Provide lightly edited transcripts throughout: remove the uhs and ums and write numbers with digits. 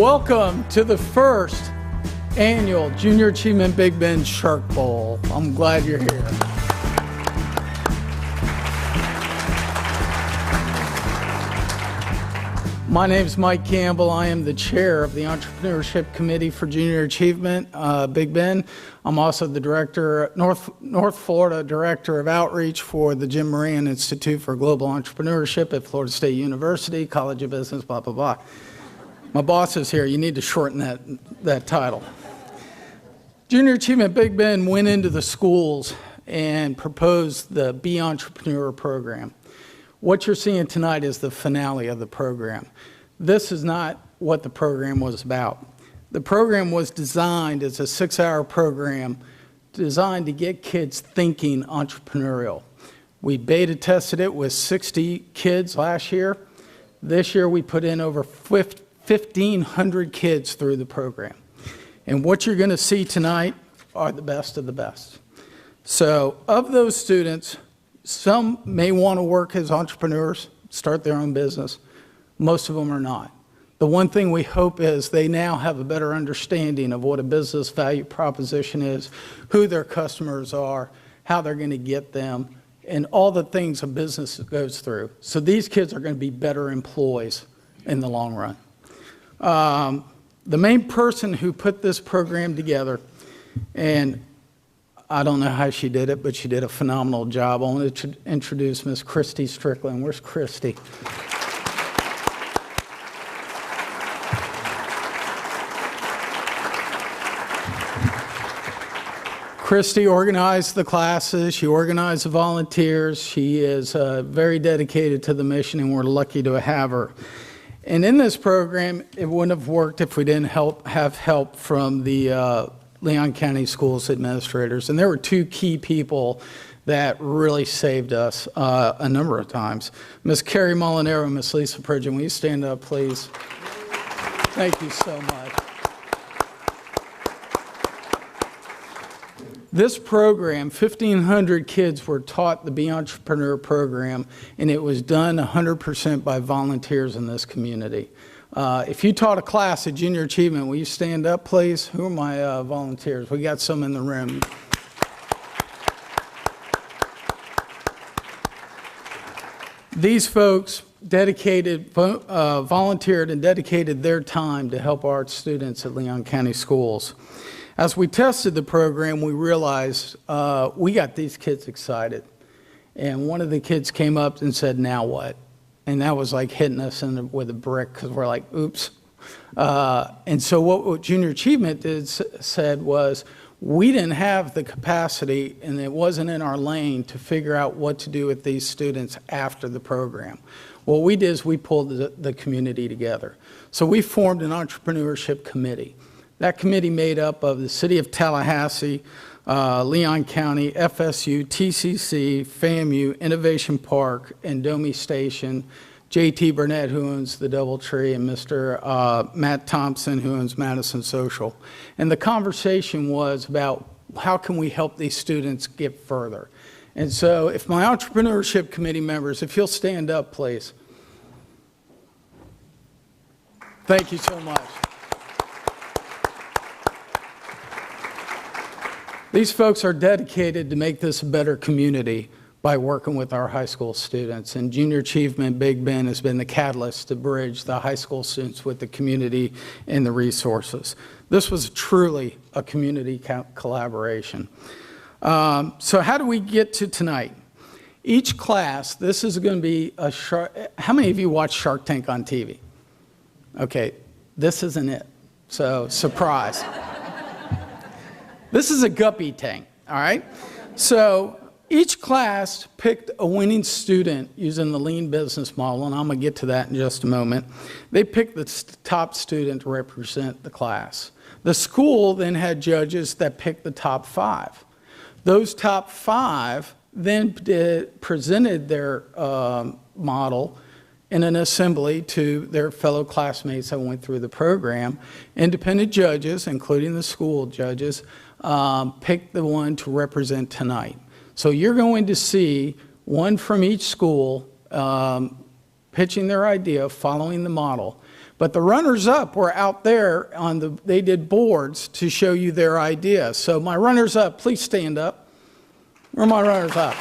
Welcome to the first annual Junior Achievement Big Bend Shark Bowl. I'm glad you're here. My name is Mike Campbell. I am the chair of the Entrepreneurship Committee for Junior Achievement Big Bend. I'm also the North Florida Director of Outreach for the Jim Moran Institute for Global Entrepreneurship at Florida State University, College of Business, blah, blah, blah. My boss is here. You need to shorten that title. Junior Achievement Big Bend went into the schools and proposed the Be Entrepreneur program. What you're seeing tonight is the finale of the program. This is not what the program was about. The program was designed as a 6-hour program designed to get kids thinking entrepreneurial. We beta tested it with 60 kids last year. This year we put in over 1,500 kids through the program. And what you're going to see tonight are the best of the best. So of those students, some may want to work as entrepreneurs, start their own business. Most of them are not. The one thing we hope is they now have a better understanding of what a business value proposition is, who their customers are, how they're going to get them, and all the things a business goes through. So these kids are going to be better employees in the long run. The main person who put this program together, and I don't know how she did it, but she did a phenomenal job. I want to introduce Miss Christy Strickland. Where's Christy? Christy organized the classes. She organized the volunteers. She is very dedicated to the mission, and we're lucky to have her. And in this program, it wouldn't have worked if we didn't have help from the Leon County Schools administrators. And there were two key people that really saved us a number of times. Ms. Carrie Molinaro and Ms. Lisa Pridgeon, will you stand up, please? Thank you so much. This program, 1,500 kids were taught the Be Entrepreneur program, and it was done 100% by volunteers in this community. If you taught a class at Junior Achievement, will you stand up, please? Who are my volunteers? We got some in the room. These folks volunteered and dedicated their time to help our students at Leon County Schools. As we tested the program, we realized we got these kids excited. And one of the kids came up and said, "Now what?" And that was like hitting us with a brick, because we're like, oops. And so what Junior Achievement said was, we didn't have the capacity, and it wasn't in our lane to figure out what to do with these students after the program. What we did is we pulled the community together. So we formed an entrepreneurship committee. That committee made up of the City of Tallahassee, Leon County, FSU, TCC, FAMU, Innovation Park, and Domi Station, J.T. Burnett, who owns the Doubletree, and Mr. Matt Thompson, who owns Madison Social. And the conversation was about how can we help these students get further. And so if my entrepreneurship committee members, if you'll stand up, please. Thank you so much. These folks are dedicated to make this a better community by working with our high school students. And Junior Achievement Big Bend has been the catalyst to bridge the high school students with the community and the resources. This was truly a community collaboration. So how do we get to tonight? Each class, this is going to be a Shark. How many of you watch Shark Tank on TV? Okay, this isn't it. So surprise. This is a guppy tank, all right? So each class picked a winning student using the lean business model, and I'm going to get to that in just a moment. They picked the top student to represent the class. The school then had judges that picked the top 5. Those top 5 then presented their model in an assembly to their fellow classmates that went through the program. Independent judges, including the school judges, picked the one to represent tonight. So you're going to see one from each school pitching their idea, following the model. But the runners-up were out there they did boards to show you their idea. So my runners-up, please stand up. Where are my runners-up?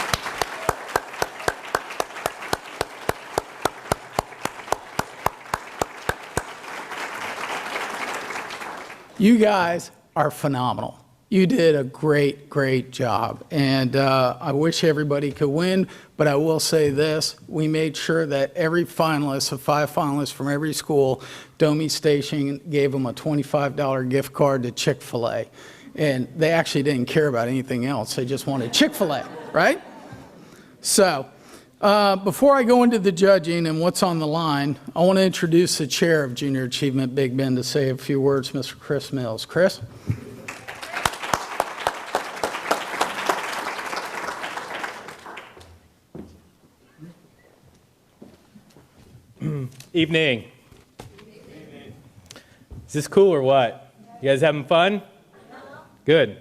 You guys are phenomenal. You did a great, great job. And I wish everybody could win, but I will say this. We made sure that every finalist, of 5 finalists from every school, Domi Station gave them a $25 gift card to Chick-fil-A. And they actually didn't care about anything else. They just wanted Chick-fil-A, right? So before I go into the judging and what's on the line, I want to introduce the chair of Junior Achievement Big Bend to say a few words, Mr. Chris Mills. Chris? Evening. Is this cool or what? You guys having fun? Good.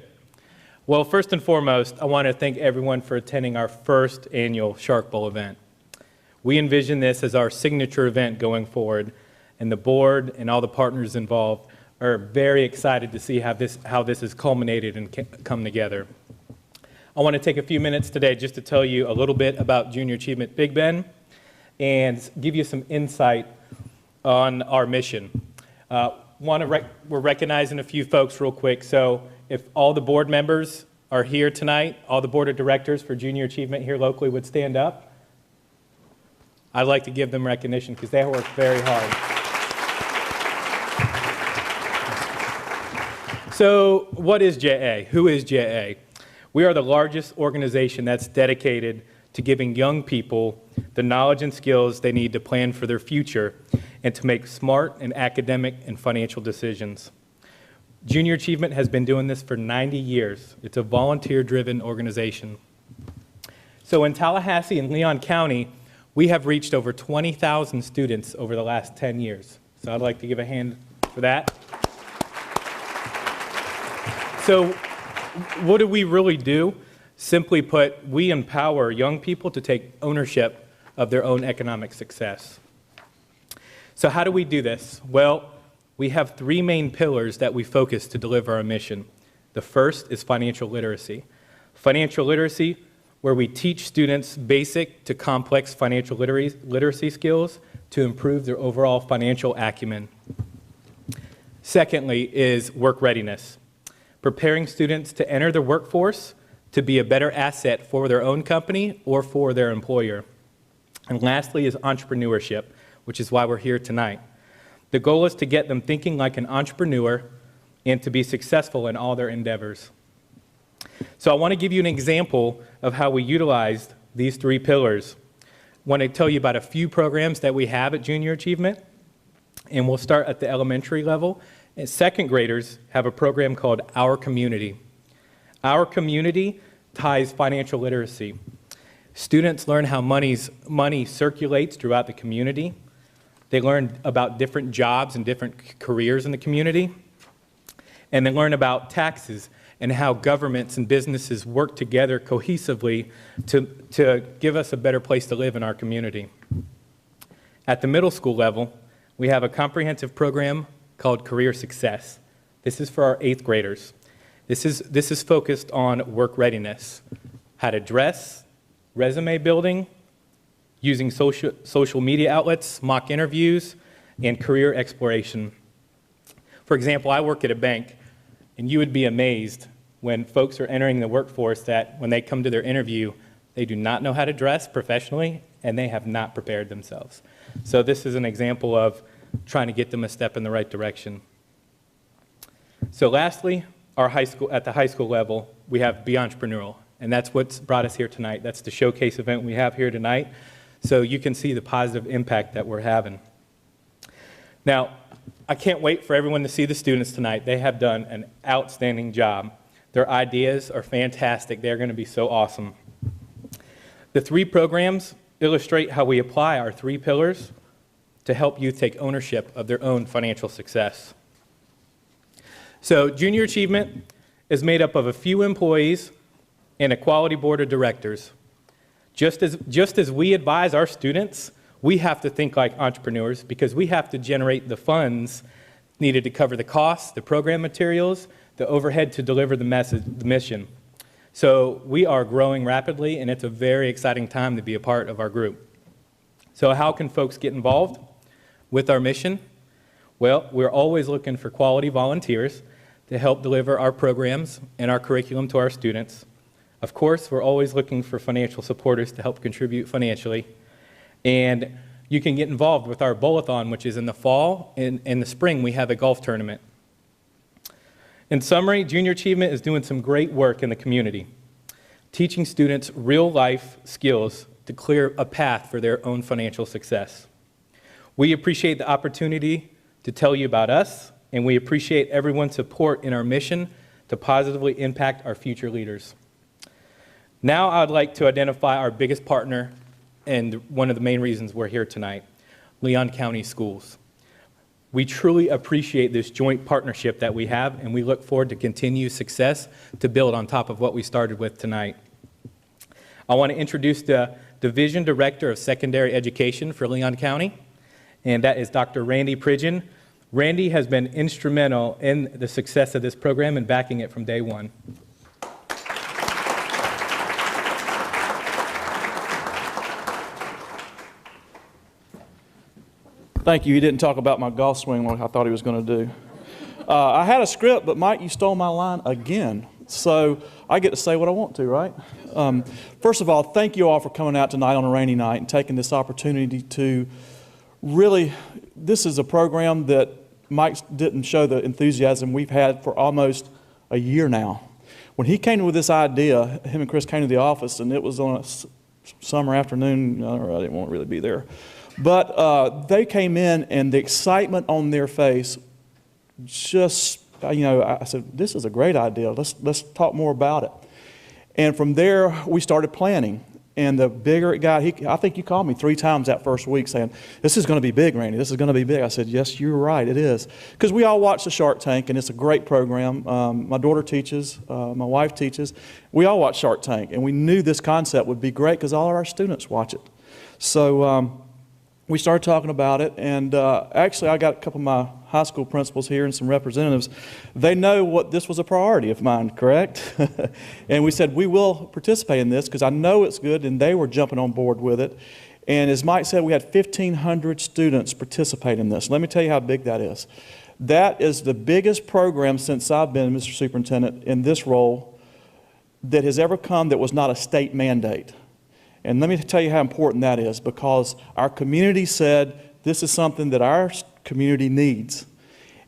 Well, first and foremost, I want to thank everyone for attending our first annual Shark Bowl event. We envision this as our signature event going forward, and the board and all the partners involved are very excited to see how this has culminated and come together. I want to take a few minutes today just to tell you a little bit about Junior Achievement Big Bend and give you some insight on our mission. We're recognizing a few folks real quick. So if all the board members are here tonight, all the board of directors for Junior Achievement here locally would stand up. I'd like to give them recognition because they work very hard. So what is JA? Who is JA? We are the largest organization that's dedicated to giving young people the knowledge and skills they need to plan for their future and to make smart and academic and financial decisions. Junior Achievement has been doing this for 90 years. It's a volunteer-driven organization. So in Tallahassee and Leon County, we have reached over 20,000 students over the last 10 years. So I'd like to give a hand for that. So what do we really do? Simply put, we empower young people to take ownership of their own economic success. So how do we do this? Well, we have 3 main pillars that we focus to deliver our mission. The first is financial literacy. Financial literacy, where we teach students basic to complex financial literacy skills to improve their overall financial acumen. Secondly is work readiness, preparing students to enter the workforce to be a better asset for their own company or for their employer. And lastly is entrepreneurship, which is why we're here tonight. The goal is to get them thinking like an entrepreneur and to be successful in all their endeavors. So I want to give you an example of how we utilized these 3 pillars. I want to tell you about a few programs that we have at Junior Achievement, and we'll start at the elementary level. And 2nd graders have a program called Our Community. Our Community ties financial literacy. Students learn how money circulates throughout the community. They learn about different jobs and different careers in the community. And they learn about taxes and how governments and businesses work together cohesively to give us a better place to live in our community. At the middle school level, we have a comprehensive program called Career Success. This is for our 8th graders. This is focused on work readiness, how to dress, resume building, using social media outlets, mock interviews, and career exploration. For example, I work at a bank, and you would be amazed when folks are entering the workforce that when they come to their interview, they do not know how to dress professionally, and they have not prepared themselves. So this is an example of trying to get them a step in the right direction. So lastly, at the high school level, we have Be Entrepreneurial, and that's what's brought us here tonight. That's the showcase event we have here tonight, so you can see the positive impact that we're having. Now, I can't wait for everyone to see the students tonight. They have done an outstanding job. Their ideas are fantastic. They're going to be so awesome. The 3 programs illustrate how we apply our 3 pillars to help youth take ownership of their own financial success. So Junior Achievement is made up of a few employees and a quality board of directors. Just as we advise our students, we have to think like entrepreneurs because we have to generate the funds needed to cover the costs, the program materials, the overhead to deliver the message, the mission. So we are growing rapidly, and it's a very exciting time to be a part of our group. So how can folks get involved with our mission? Well, we're always looking for quality volunteers to help deliver our programs and our curriculum to our students. Of course, we're always looking for financial supporters to help contribute financially. And you can get involved with our bowl-a-thon, which is in the fall. In the spring, we have a golf tournament. In summary, Junior Achievement is doing some great work in the community, teaching students real-life skills to clear a path for their own financial success. We appreciate the opportunity to tell you about us, and we appreciate everyone's support in our mission to positively impact our future leaders. Now I'd like to identify our biggest partner and one of the main reasons we're here tonight, Leon County Schools. We truly appreciate this joint partnership that we have, and we look forward to continued success to build on top of what we started with tonight. I want to introduce the Division Director of Secondary Education for Leon County, and that is Dr. Randy Pridgeon. Randy has been instrumental in the success of this program and backing it from day one. Thank you. He didn't talk about my golf swing like I thought he was going to do. I had a script, but Mike, you stole my line again. So I get to say what I want to, right? First of all, thank you all for coming out tonight on a rainy night and taking this opportunity to really, this is a program that Mike didn't show the enthusiasm we've had for almost a year now. When he came with this idea, him and Chris came to the office, and it was on a summer afternoon. I didn't want to really be there. But they came in, and the excitement on their face just, I said, this is a great idea. Let's talk more about it. And from there, we started planning. And the bigger it got, I think you called me 3 times that first week saying, this is going to be big, Randy. This is going to be big. I said, yes, you're right. It is. Because we all watch the Shark Tank, and it's a great program. My daughter teaches. My wife teaches. We all watch Shark Tank, and we knew this concept would be great because all of our students watch it. So we started talking about it, and actually I got a couple of my high school principals here and some representatives. They know what this was a priority of mine, correct? And we said, we will participate in this because I know it's good, and they were jumping on board with it. And as Mike said, we had 1,500 students participate in this. Let me tell you how big that is. That is the biggest program since I've been Mr. Superintendent in this role that has ever come that was not a state mandate. And let me tell you how important that is, because our community said this is something that our community needs.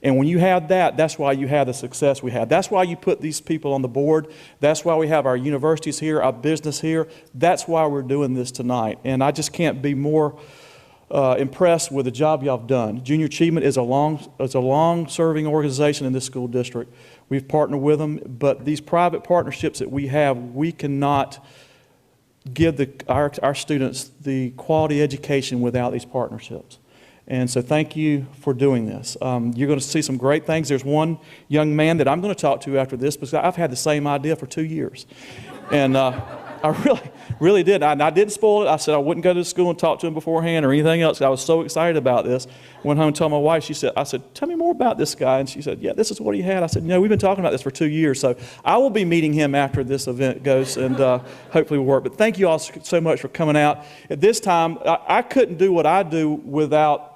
And when you have that, that's why you have the success we have. That's why you put these people on the board. That's why we have our universities here, our business here. That's why we're doing this tonight. And I just can't be more impressed with the job y'all have done. Junior Achievement is a long-serving organization in this school district. We've partnered with them, but these private partnerships that we have, we cannot give our students the quality education without these partnerships. And so thank you for doing this. You're going to see some great things. There's one young man that I'm going to talk to after this because I've had the same idea for 2 years. And I really did. I didn't spoil it. I said I wouldn't go to school and talk to him beforehand or anything else. I was so excited about this. Went home and told my wife, I said, tell me more about this guy. And she said, yeah, this is what he had. I said, we've been talking about this for 2 years. So I will be meeting him after this event goes, and hopefully we'll work. But thank you all so much for coming out. At this time, I couldn't do what I do without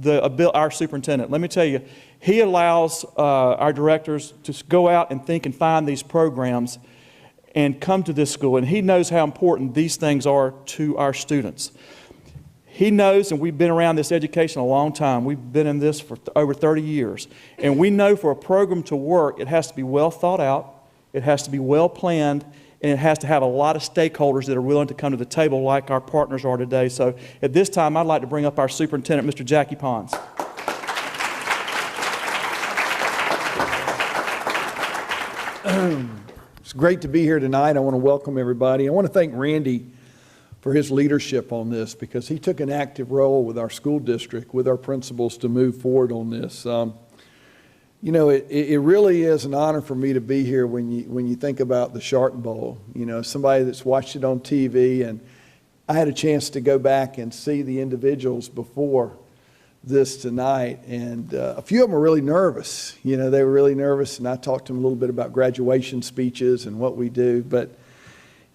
our superintendent. Let me tell you, he allows our directors to go out and think and find these programs and come to this school, and he knows how important these things are to our students. He knows, and we've been around this education a long time. We've been in this for over 30 years. And we know for a program to work, it has to be well thought out, it has to be well planned, and it has to have a lot of stakeholders that are willing to come to the table like our partners are today. So at this time, I'd like to bring up our superintendent, Mr. Jackie Pons. It's great to be here tonight. I want to welcome everybody. I want to thank Randy for his leadership on this, because he took an active role with our school district, with our principals, to move forward on this. It really is an honor for me to be here when you think about the Shark Bowl. Somebody that's watched it on TV, and I had a chance to go back and see the individuals before this tonight, and a few of them were really nervous. You know, they were really nervous, and I talked to them a little bit about graduation speeches and what we do, but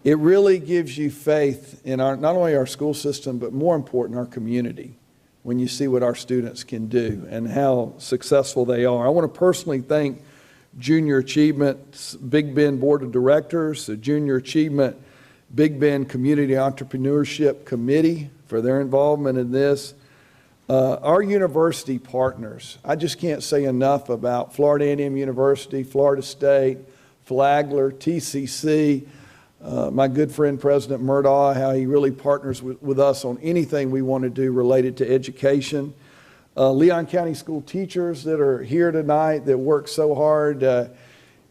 it really gives you faith in not only our school system, but more important, our community, when you see what our students can do and how successful they are. I want to personally thank Junior Achievement Big Bend Board of Directors, the Junior Achievement Big Bend Community Entrepreneurship Committee for their involvement in this. Our university partners, I just can't say enough about Florida A&M University, Florida State, Flagler, TCC, my good friend President Murdaugh, how he really partners with us on anything we want to do related to education. Leon County school teachers that are here tonight that work so hard.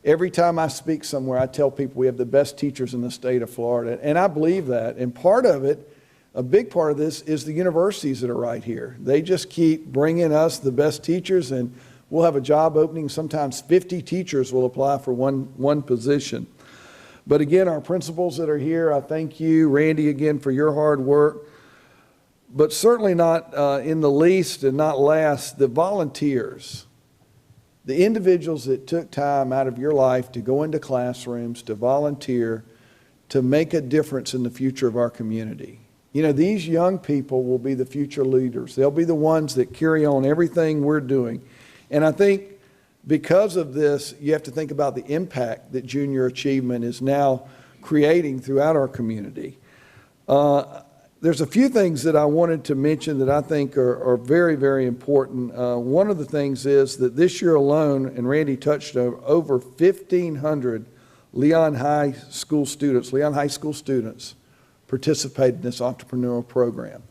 Every time I speak somewhere, I tell people we have the best teachers in the state of Florida, and I believe that. And part of it, a big part of this, is the universities that are right here. They just keep bringing us the best teachers, and we'll have a job opening. Sometimes 50 teachers will apply for one position. But again, our principals that are here, I thank you, Randy, again, for your hard work. But certainly not in the least and not last, the volunteers, the individuals that took time out of your life to go into classrooms, to volunteer, to make a difference in the future of our community. You know, these young people will be the future leaders. They'll be the ones that carry on everything we're doing. And I think because of this, you have to think about the impact that Junior Achievement is now creating throughout our community. There's a few things that I wanted to mention that I think are very, very important. One of the things is that this year alone, and Randy touched over 1,500 Leon High School students participated in this entrepreneurial program.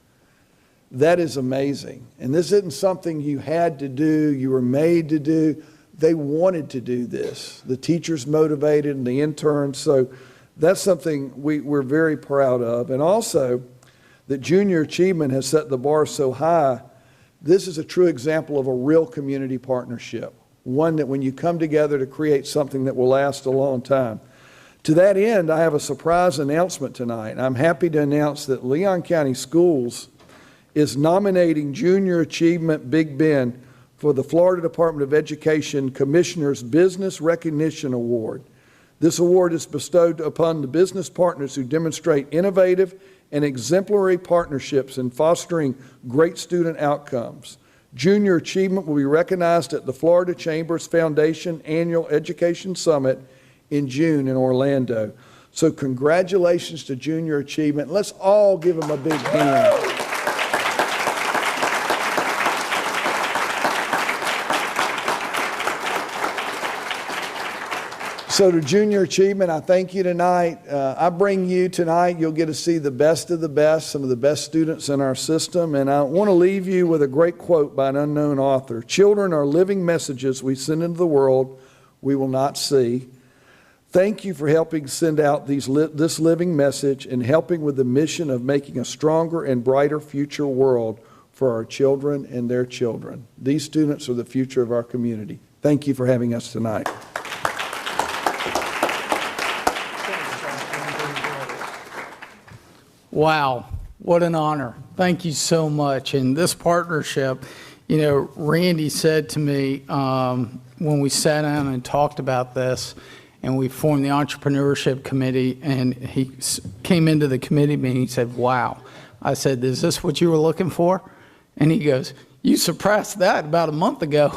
That is amazing. And this isn't something you had to do, you were made to do. They wanted to do this. The teachers motivated and the interns. So that's something we're very proud of. And also, that Junior Achievement has set the bar so high. This is a true example of a real community partnership. One that when you come together to create something that will last a long time. To that end, I have a surprise announcement tonight. I'm happy to announce that Leon County Schools is nominating Junior Achievement Big Bend for the Florida Department of Education Commissioner's Business Recognition Award. This award is bestowed upon the business partners who demonstrate innovative and exemplary partnerships in fostering great student outcomes. Junior Achievement will be recognized at the Florida Chambers Foundation Annual Education Summit in June in Orlando. So congratulations to Junior Achievement. Let's all give them a big hand. So to Junior Achievement, I thank you tonight. I bring you tonight, you'll get to see the best of the best, some of the best students in our system. And I want to leave you with a great quote by an unknown author. Children are living messages we send into the world we will not see. Thank you for helping send out this living message and helping with the mission of making a stronger and brighter future world for our children and their children. These students are the future of our community. Thank you for having us tonight. Wow, what an honor. Thank you so much. And this partnership, you know, Randy said to me when we sat down and talked about this, and we formed the Entrepreneurship Committee, and he came into the committee meeting, he said, wow. I said, is this what you were looking for? And he goes, you suppressed that about a month ago.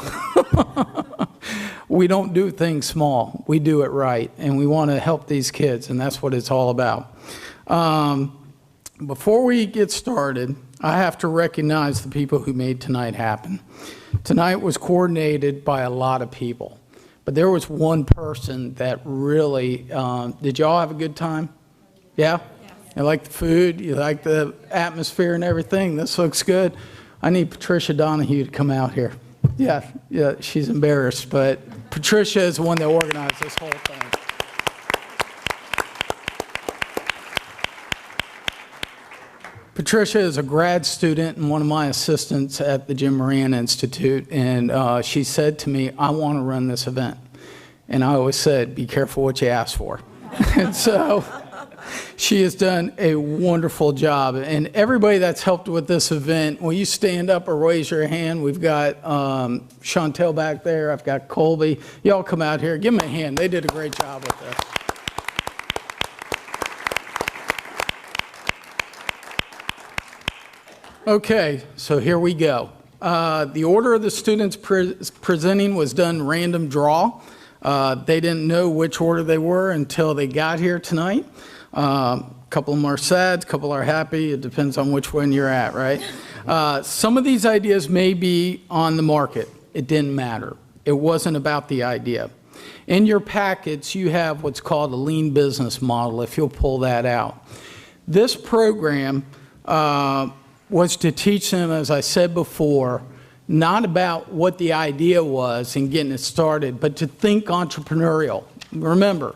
We don't do things small. We do it right, and we want to help these kids, and that's what it's all about. Before we get started, I have to recognize the people who made tonight happen. Tonight was coordinated by a lot of people, but there was one person that really, did y'all have a good time? Yeah? You like the food? You like the atmosphere and everything? This looks good. I need Patricia Donahue to come out here. Yeah, she's embarrassed, but Patricia is the one that organized this whole thing. Patricia is a grad student and one of my assistants at the Jim Moran Institute, and she said to me, I want to run this event. And I always said, be careful what you ask for. And so She has done a wonderful job. And everybody that's helped with this event, will you stand up or raise your hand? We've got Chantel back there. I've got Colby. Y'all come out here. Give them a hand. They did a great job with this. Okay, so here we go. The order of the students presenting was done random draw. They didn't know which order they were until they got here tonight. A couple of them are sad, a couple are happy. It depends on which one you're at, right? Some of these ideas may be on the market. It didn't matter. It wasn't about the idea. In your packets, you have what's called a lean business model, if you'll pull that out. This program was to teach them, as I said before, not about what the idea was and getting it started, but to think entrepreneurial. Remember,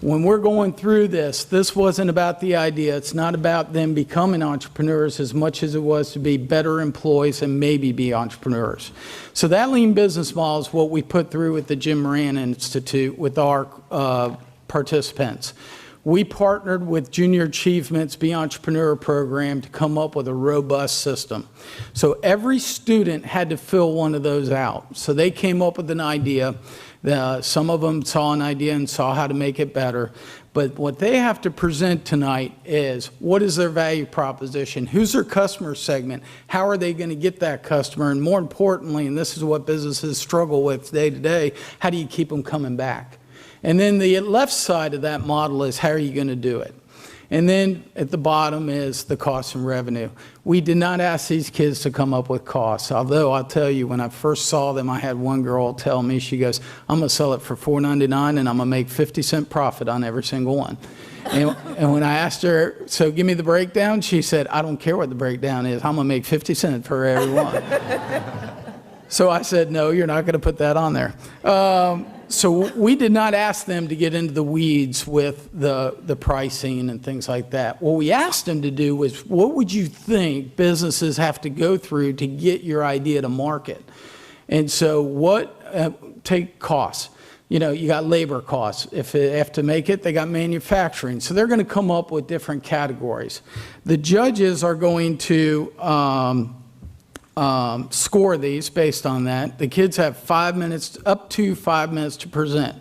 when we're going through this, this wasn't about the idea. It's not about them becoming entrepreneurs as much as it was to be better employees and maybe be entrepreneurs. So that lean business model is what we put through with the Jim Moran Institute with our participants. We partnered with Junior Achievement's Be Entrepreneur program to come up with a robust system. So every student had to fill one of those out. So they came up with an idea. Some of them saw an idea and saw how to make it better. But what they have to present tonight is, what is their value proposition? Who's their customer segment? How are they going to get that customer? And more importantly, and this is what businesses struggle with day to day, how do you keep them coming back? And then the left side of that model is, how are you going to do it? And then at the bottom is the cost and revenue. We did not ask these kids to come up with costs, although I'll tell you, when I first saw them, I had one girl tell me, she goes, I'm going to sell it for $4.99 and I'm going to make 50-cent profit on every single one. And when I asked her, so give me the breakdown, she said, I don't care what the breakdown is. I'm going to make 50 cents for every one. So I said, no, you're not going to put that on there. So we did not ask them to get into the weeds with the pricing and things like that. What we asked them to do was, what would you think businesses have to go through to get your idea to market? And so take costs. You know, you got labor costs. If they have to make it, they got manufacturing. So they're going to come up with different categories. The judges are going to score these based on that. The kids have 5 minutes, up to 5 minutes to present.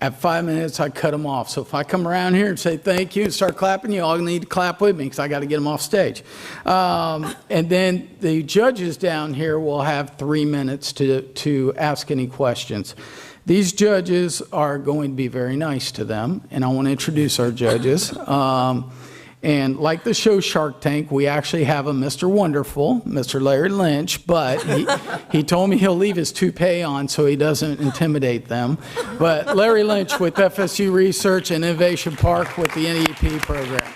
At 5 minutes, I cut them off. So if I come around here and say thank you and start clapping, you all need to clap with me because I got to get them off stage. And then the judges down here will have 3 minutes to ask any questions. These judges are going to be very nice to them, and I want to introduce our judges. And like the show Shark Tank, we actually have a Mr. Wonderful, Mr. Larry Lynch, but he told me he'll leave his toupee on so he doesn't intimidate them. But Larry Lynch with FSU Research and Innovation Park with the NEP program.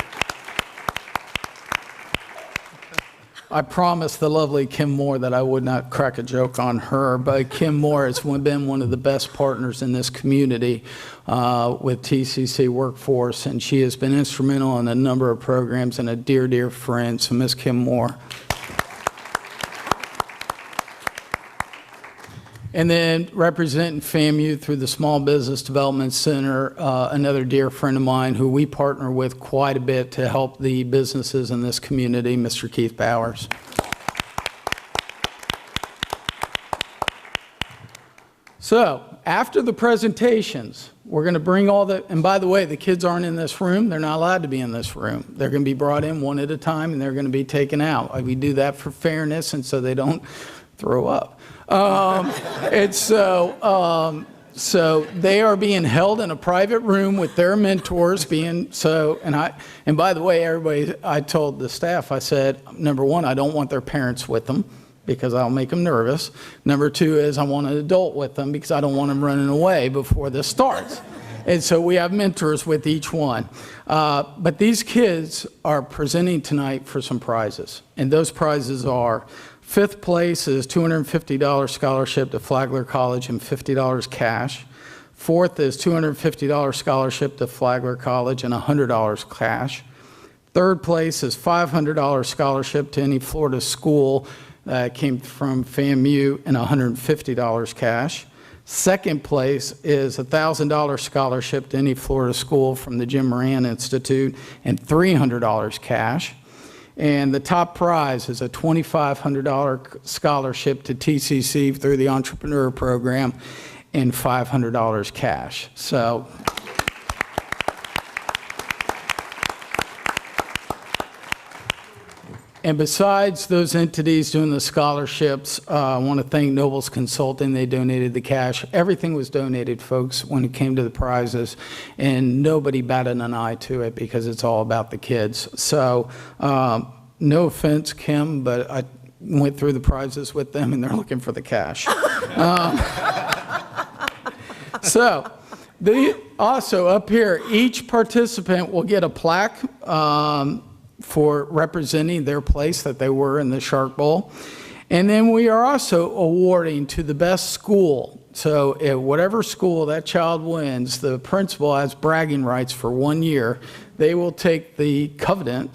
I promised the lovely Kim Moore that I would not crack a joke on her, but Kim Moore has been one of the best partners in this community with TCC Workforce, and she has been instrumental in a number of programs and a dear, dear friend. So Ms. Kim Moore. And then representing FAMU through the Small Business Development Center, another dear friend of mine who we partner with quite a bit to help the businesses in this community, Mr. Keith Bowers. So after the presentations, we're going to bring and by the way, the kids aren't in this room. They're not allowed to be in this room. They're going to be brought in one at a time and they're going to be taken out. We do that for fairness and so they don't throw up. And so they are being held in a private room with their mentors and by the way, everybody, I told the staff, I said, number one, I don't want their parents with them because I'll make them nervous. Number two is I want an adult with them because I don't want them running away before this starts. And so we have mentors with each one. But these kids are presenting tonight for some prizes. And those prizes are, fifth place is $250 scholarship to Flagler College and $50 cash. Fourth is $250 scholarship to Flagler College and $100 cash. Third place is $500 scholarship to any Florida school that came from FAMU and $150 cash. Second place is a $1,000 scholarship to any Florida school from the Jim Moran Institute and $300 cash. And the top prize is a $2,500 scholarship to TCC through the Entrepreneur Program and $500 cash. So, and besides those entities doing the scholarships, I want to thank Nobles Consulting. They donated the cash. Everything was donated, folks, when it came to the prizes, and nobody batted an eye to it because it's all about the kids. So, no offense, Kim, but I went through the prizes with them, and they're looking for the cash. So, also up here, each participant will get a plaque for representing their place that they were in the Shark Bowl. And then we are also awarding to the best school. So at whatever school that child wins, the principal has bragging rights for 1 year. They will take the Covenant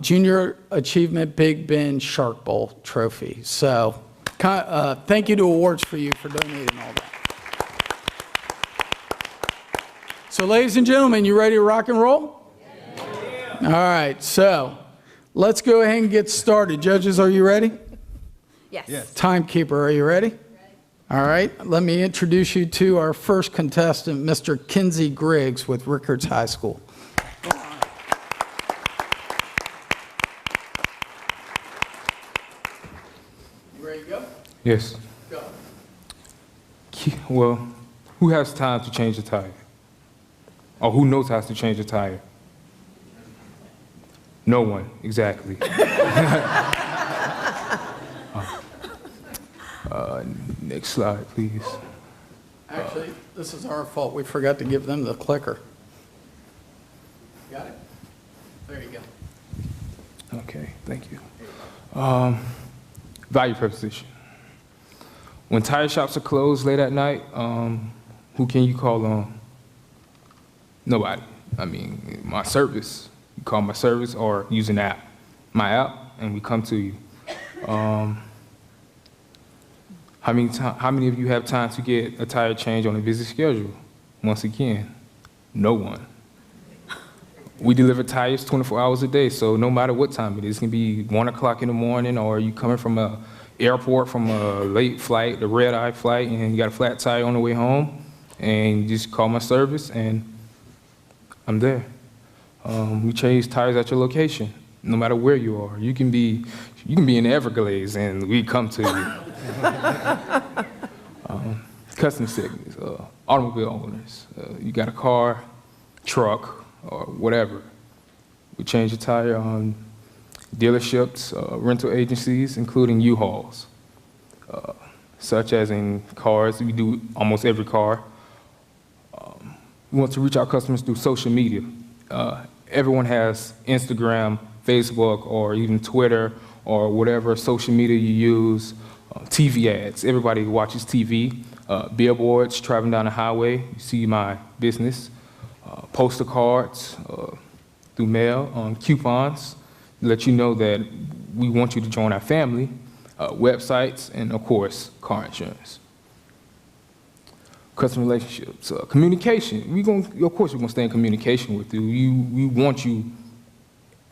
Junior Achievement Big Ben Shark Bowl trophy. So thank you to Awards for You for donating all that. So ladies and gentlemen, you ready to rock and roll? All right, so let's go ahead and get started. Judges, are you ready? Yes. Timekeeper, are you ready? All right, let me introduce you to our first contestant, Mr. Kinsey Griggs with Rickards High School. You ready to go? Yes. Go. Well, who has time to change a tire? Or who knows how to change a tire? No one, exactly. Next slide, please. Actually, this is our fault. We forgot to give them the clicker. Got it? There you go. Okay, thank you. Value proposition. When tire shops are closed late at night, who can you call on? Nobody. I mean, my service. You call my service or use an app. My app, and we come to you. How many of you have time to get a tire change on a busy schedule? Once again, no one. We deliver tires 24 hours a day, so no matter what time it is, it can be 1 o'clock in the morning, or you coming from an airport from a late flight, a red-eye flight, and you got a flat tire on the way home, and you just call my service, and I'm there. We change tires at your location, no matter where you are. You can be in the Everglades, and we come to you. Customer segments, automobile owners. You got a car, truck, or whatever. We change your tire on dealerships, rental agencies, including U-Hauls, such as in cars. We do almost every car. We want to reach our customers through social media. Everyone has Instagram, Facebook, or even Twitter, or whatever social media you use. TV ads. Everybody watches TV. Billboards, traveling down the highway, you see my business. Postal cards, through mail, coupons, let you know that we want you to join our family. Websites, and of course, car insurance. Customer relationships, communication. Of course, we're gonna stay in communication with you. We want you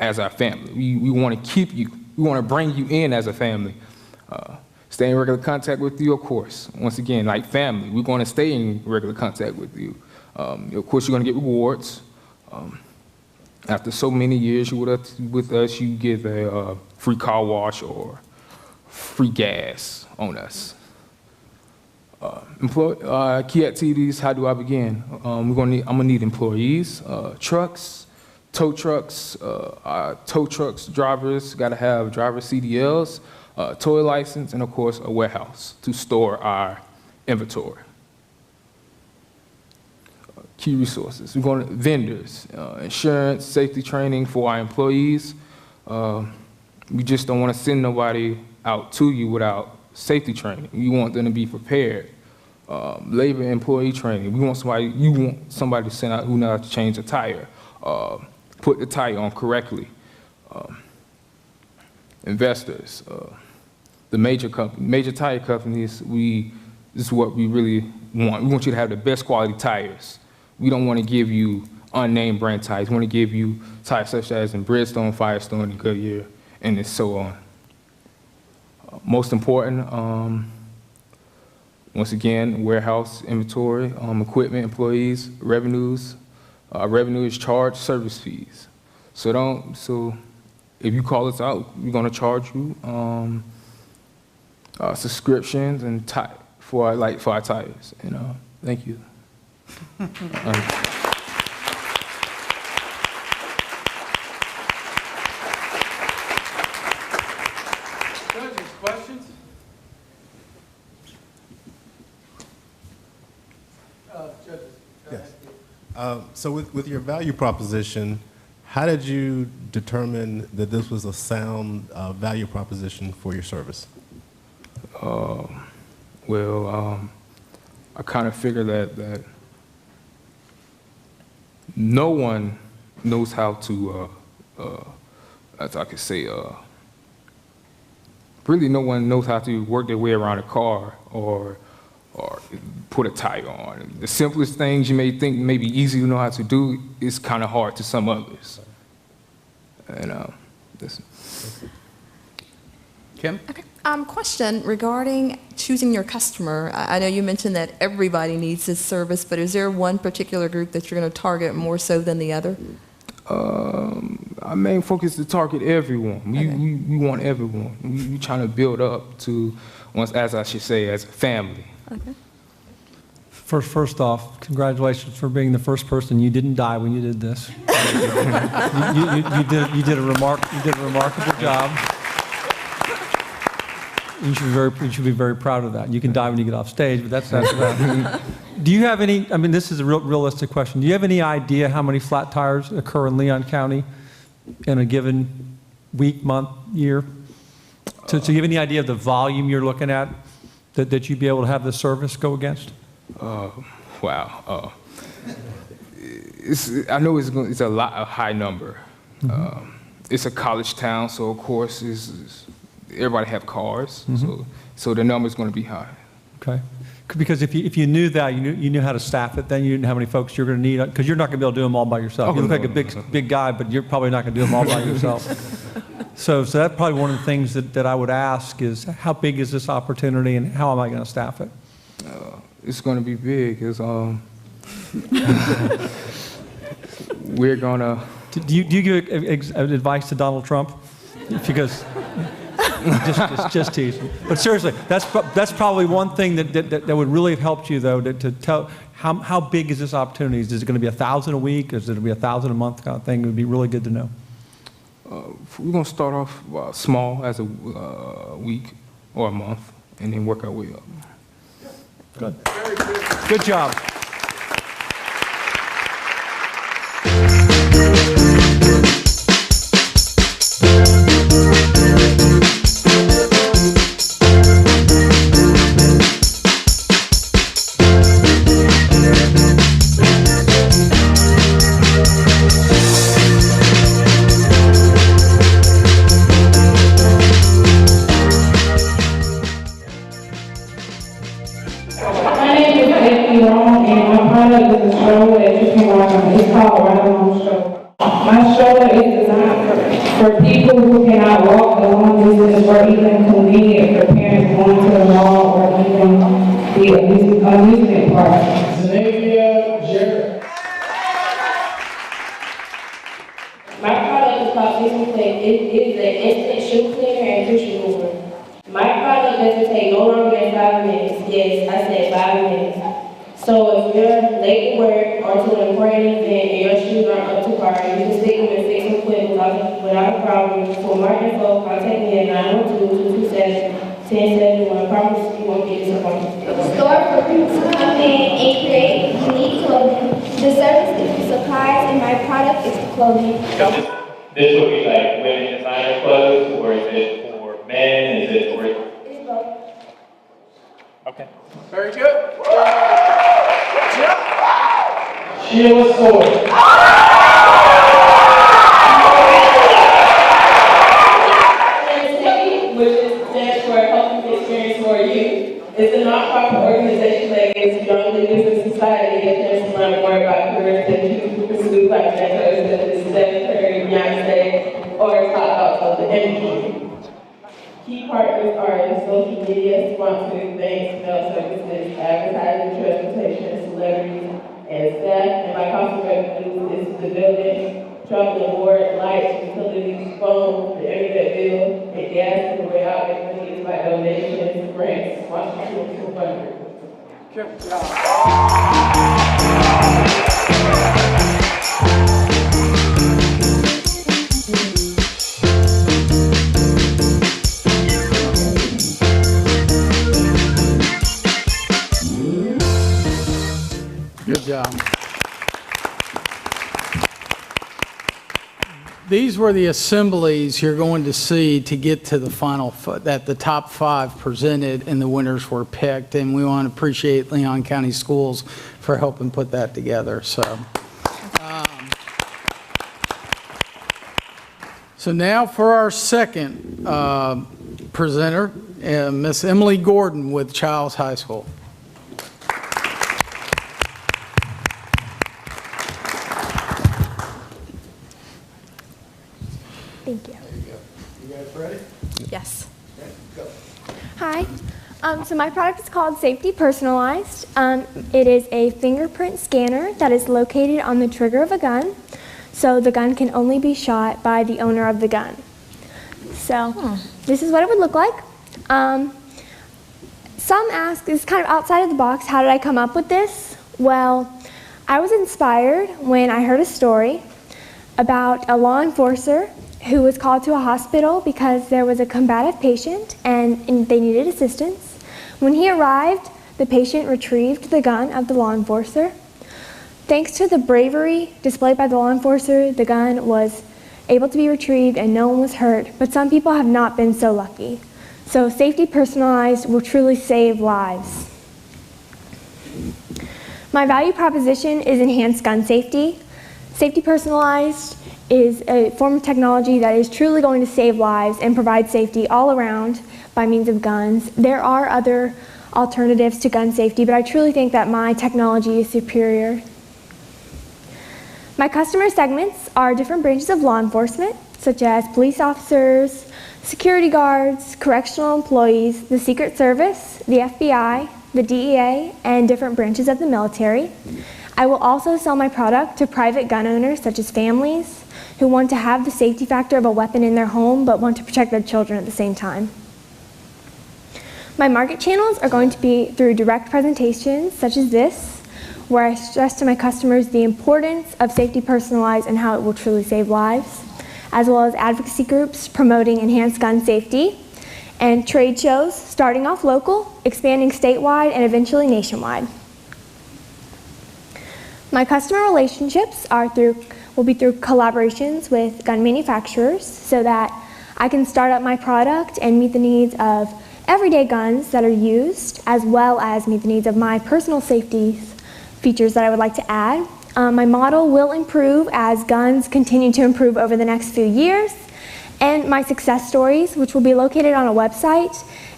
as our family. We want to keep you. We want to bring you in as a family. Stay in regular contact with you, of course. Once again, like family, we're going to stay in regular contact with you. Of course, you're going to get rewards. After so many years with us, you get a free car wash or free gas on us. Key activities, how do I begin? I'm gonna need employees, trucks, tow trucks. Our tow trucks drivers gotta have driver CDLs, tow license, and of course a warehouse to store our inventory. Key resources, we're going to vendors, insurance, safety training for our employees. We just don't want to send nobody out to you without safety training. We want them to be prepared. Labor employee training. You want somebody to send out who knows how to change a tire, put the tire on correctly. Investors, the major tire companies, we This is what we really want. We want you to have the best quality tires. We don't want to give you unnamed brand tires. We want to give you tires such as in Bridgestone, Firestone, and Goodyear, and so on. Most important, once again, warehouse inventory, equipment, employees, revenues. Revenue is charged service fees. So if you call us out, we're going to charge you subscriptions and for our tires. And thank you. Judges, questions? Judges. Yes. So with your value proposition, how did you determine that this was a sound value proposition for your service? I kind of figure that no one knows how to, as I could say, really no one knows how to work their way around a car or put a tire on. The simplest things you may think may be easy to know how to do is kind of hard to some others. And Kim? Okay. Question regarding choosing your customer. I know you mentioned that everybody needs this service, but is there one particular group that you're going to target more so than the other? our main focus is to target everyone. We want everyone. We trying to build up to, as I should say, as a family. Okay. First off, congratulations for being the first person. You didn't die when you did this. you did a remarkable job. You should be very proud of that. You can die when you get off stage, but that's that. Do you have any? I mean, this is a realistic question. Do you have any idea how many flat tires occur in Leon County in a given week, month, year? So you have any idea of the volume you're looking at that you'd be able to have the service go against? Wow. I know it's a high number. Mm-hmm. It's a college town, so of course everybody have cars, mm-hmm. so the number's going to be high. Okay. Because if you knew that, you knew how to staff it, then you didn't know how many folks you're going to need, because you're not going to be able to do them all by yourself. You look like a big guy, but you're probably not going to do them all by yourself. So that's probably one of the things that I would ask is, how big is this opportunity and how am I going to staff it? It's going to be big. We're going to... Do you give advice to Donald Trump? Because... just teasing. But seriously, that's probably one thing that would really have helped you, though, to tell how big is this opportunity? Is it going to be 1,000 a week? Is it going to be 1,000 a month kind of thing? It would be really good to know. We're going to start off small as a week or a month, and then work our way up. Good. Good job. My stroller is designed for people who cannot walk a long distance or even convenient for parents going to the mall or even the amusement park. My product is called Vision Clean. It is an instant shoe cleaner and tissue remover. My product doesn't take no longer than 5 minutes. Yes, I said 5 minutes. So if you're late to work or to an important event and your shoes aren't up to par, you can stick them and fix them quick without a problem. For more info, contact me at 912-227-1071. I promise you won't get disappointed. Store for people to come in and create unique clothing. The service is for supplies and my product is for clothing. This would be like women designer clothes, or is it for men? Is it for... It's both. Okay. Very good. Sheila Sword. Which stands for Health Experience for You. It's a nonprofit organization Key partners are social media, sponsoring things, mail services, advertising, transportation, celebrities, and staff. And my cost of revenue is the building, travel and board, lights, utilities, phone, the internet bill, and gas on the way out. And money is by donations, grants, sponsorships, and fundraising. Good job. Good job. These were the assemblies you're going to see to get to the final, that the top 5 presented and the winners were picked. And we want to appreciate Leon County Schools for helping put that together. So now for our second presenter, Miss Emily Gordon with Childs High School. Thank you. There you go. You guys ready? Yes. Okay, go. Hi. So my product is called Safety Personalized. It is a fingerprint scanner that is located on the trigger of a gun, so the gun can only be shot by the owner of the gun. So this is what it would look like. Some ask, this is kind of outside of the box, how did I come up with this? Well, I was inspired when I heard a story about a law enforcer who was called to a hospital because there was a combative patient and they needed assistance. When he arrived, the patient retrieved the gun of the law enforcer. Thanks to the bravery displayed by the law enforcer, the gun was able to be retrieved and no one was hurt, but some people have not been so lucky. So Safety Personalized will truly save lives. My value proposition is enhanced gun safety. Safety Personalized is a form of technology that is truly going to save lives and provide safety all around by means of guns. There are other alternatives to gun safety, but I truly think that my technology is superior. My customer segments are different branches of law enforcement, such as police officers, security guards, correctional employees, the Secret Service, the FBI, the DEA, and different branches of the military. I will also sell my product to private gun owners, such as families, who want to have the safety factor of a weapon in their home but want to protect their children at the same time. My market channels are going to be through direct presentations such as this, where I stress to my customers the importance of Safety Personalized and how it will truly save lives, as well as advocacy groups promoting enhanced gun safety, and trade shows starting off local, expanding statewide, and eventually nationwide. My customer relationships will be through collaborations with gun manufacturers so that I can start up my product and meet the needs of everyday guns that are used, as well as meet the needs of my personal safety features that I would like to add. My model will improve as guns continue to improve over the next few years, and my success stories, which will be located on a website,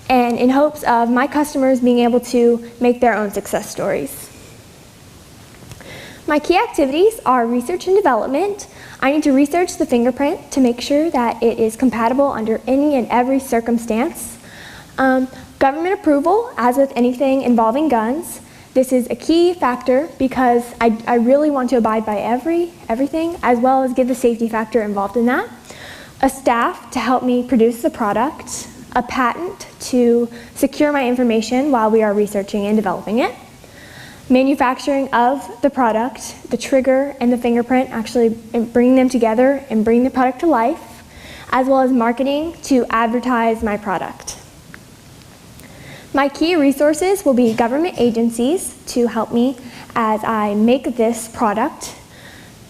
and in hopes of my customers being able to make their own success stories. My key activities are research and development. I need to research the fingerprint to make sure that it is compatible under any and every circumstance. Government approval, as with anything involving guns. This is a key factor because I really want to abide by everything, as well as give the safety factor involved in that. A staff to help me produce the product. A patent to secure my information while we are researching and developing it. Manufacturing of the product, the trigger and the fingerprint, actually bringing them together and bringing the product to life, as well as marketing to advertise my product. My key resources will be government agencies to help me as I make this product,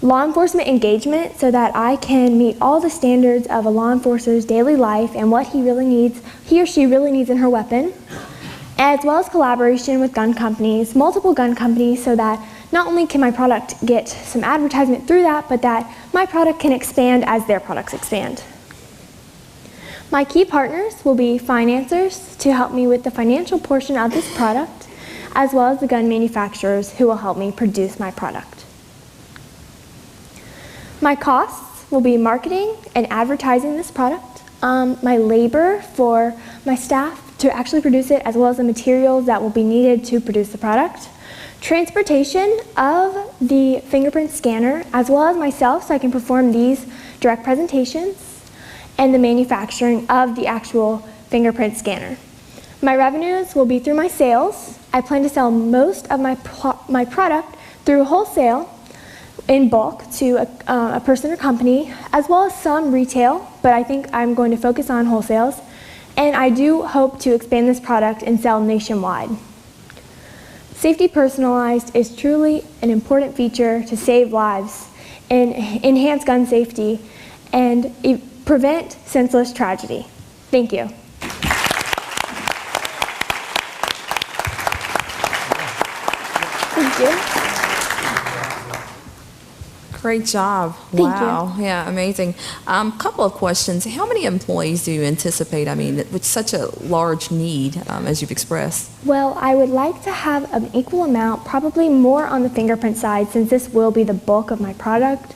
law enforcement engagement so that I can meet all the standards of a law enforcer's daily life and what he or she really needs in her weapon, as well as collaboration with gun companies, multiple gun companies, so that not only can my product get some advertisement through that, but that my product can expand as their products expand. My key partners will be financiers to help me with the financial portion of this product, as well as the gun manufacturers who will help me produce my product. My costs will be marketing and advertising this product. my labor for my staff to actually produce it, as well as the materials that will be needed to produce the product, transportation of the fingerprint scanner, as well as myself so I can perform these direct presentations, and the manufacturing of the actual fingerprint scanner. My revenues will be through my sales. I plan to sell most of my product through wholesale in bulk to a person or company, as well as some retail, but I think I'm going to focus on wholesales. And I do hope to expand this product and sell nationwide. Safety personalized is truly an important feature to save lives and enhance gun safety and prevent senseless tragedy. Thank you. Thank you. Great job. Thank you. Wow. Yeah, amazing. Couple of questions. How many employees do you anticipate, with such a large need, as you've expressed? Well, I would like to have an equal amount, probably more on the fingerprint side, since this will be the bulk of my product.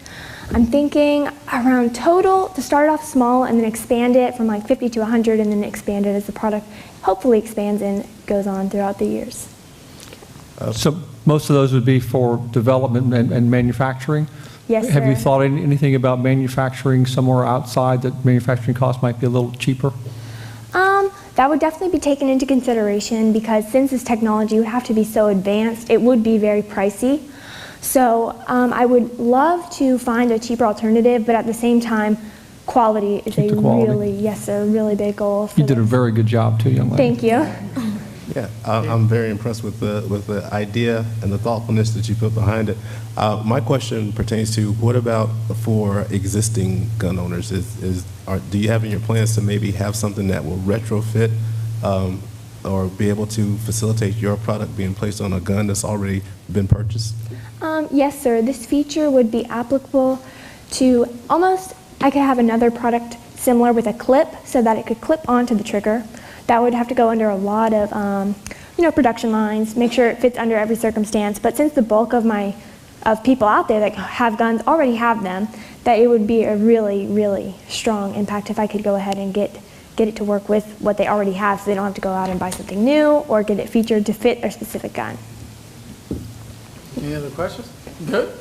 I'm thinking around total, to start off small and then expand it from like 50 to 100 and then expand it as the product hopefully expands and goes on throughout the years. So most of those would be for development and manufacturing? Yes, Have you sir. thought anything about manufacturing somewhere outside that manufacturing costs might be a little cheaper? That would definitely be taken into consideration because since this technology would have to be so advanced, it would be very pricey. So I would love to find a cheaper alternative, but at the same time, quality is Keep the quality. really big goal. For You did a this. very good job too, young lady. Thank you. Yeah, I'm very impressed with the idea and the thoughtfulness that you put behind it. My question pertains to what about for existing gun owners? Do you have in your plans to maybe have something that will retrofit or be able to facilitate your product being placed on a gun that's already been purchased? Yes, sir. This feature would be applicable to almost, I could have another product similar with a clip so that it could clip onto the trigger. That would have to go under a lot of, production lines, make sure it fits under every circumstance. But since the bulk of people out there that have guns already have them, that it would be a really, really strong impact if I could go ahead and get it to work with what they already have so they don't have to go out and buy something new or get it featured to fit their specific gun. Any other questions? Good.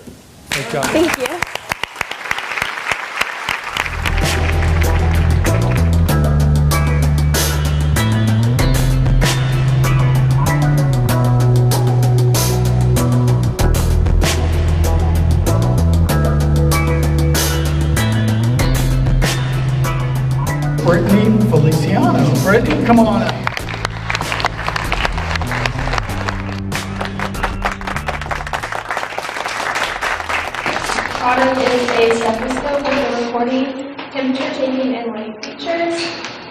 Good job. Thank you. Brittany Feliciano. Brittany, come on up. Product is a stethoscope with a recording, temperature taking, and light features.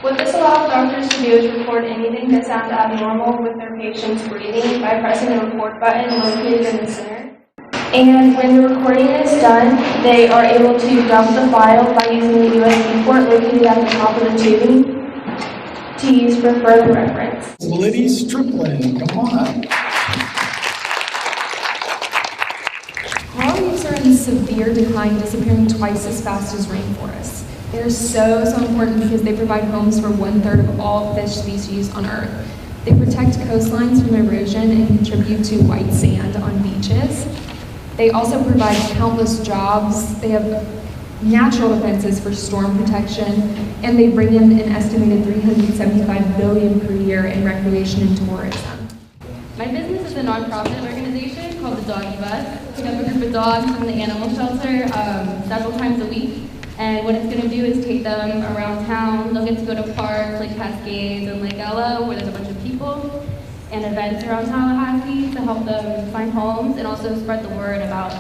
What this allows doctors to do is record anything that sounds abnormal with their patient's breathing by pressing the record button located in the center. And when the recording is done, they are able to dump the file by using the USB port located at the top of the tubing to use for further reference. Liddy Strickland, come on up. Coral reefs are in severe decline, disappearing twice as fast as rainforests. They're so important because they provide homes for 1/3 of all fish species on Earth. They protect coastlines from erosion and contribute to white sand on beaches. They also provide countless jobs. They have natural defenses for storm protection, and they bring in an estimated $375 billion per year in recreation and tourism. My business is a nonprofit organization called the Doggy Bus. We have a group of dogs from the animal shelter several times a week. And what it's going to do is take them around town. They'll get to go to parks like Cascades and Lake Ella, where there's a bunch of people, and events around Tallahassee to help them find homes and also spread the word about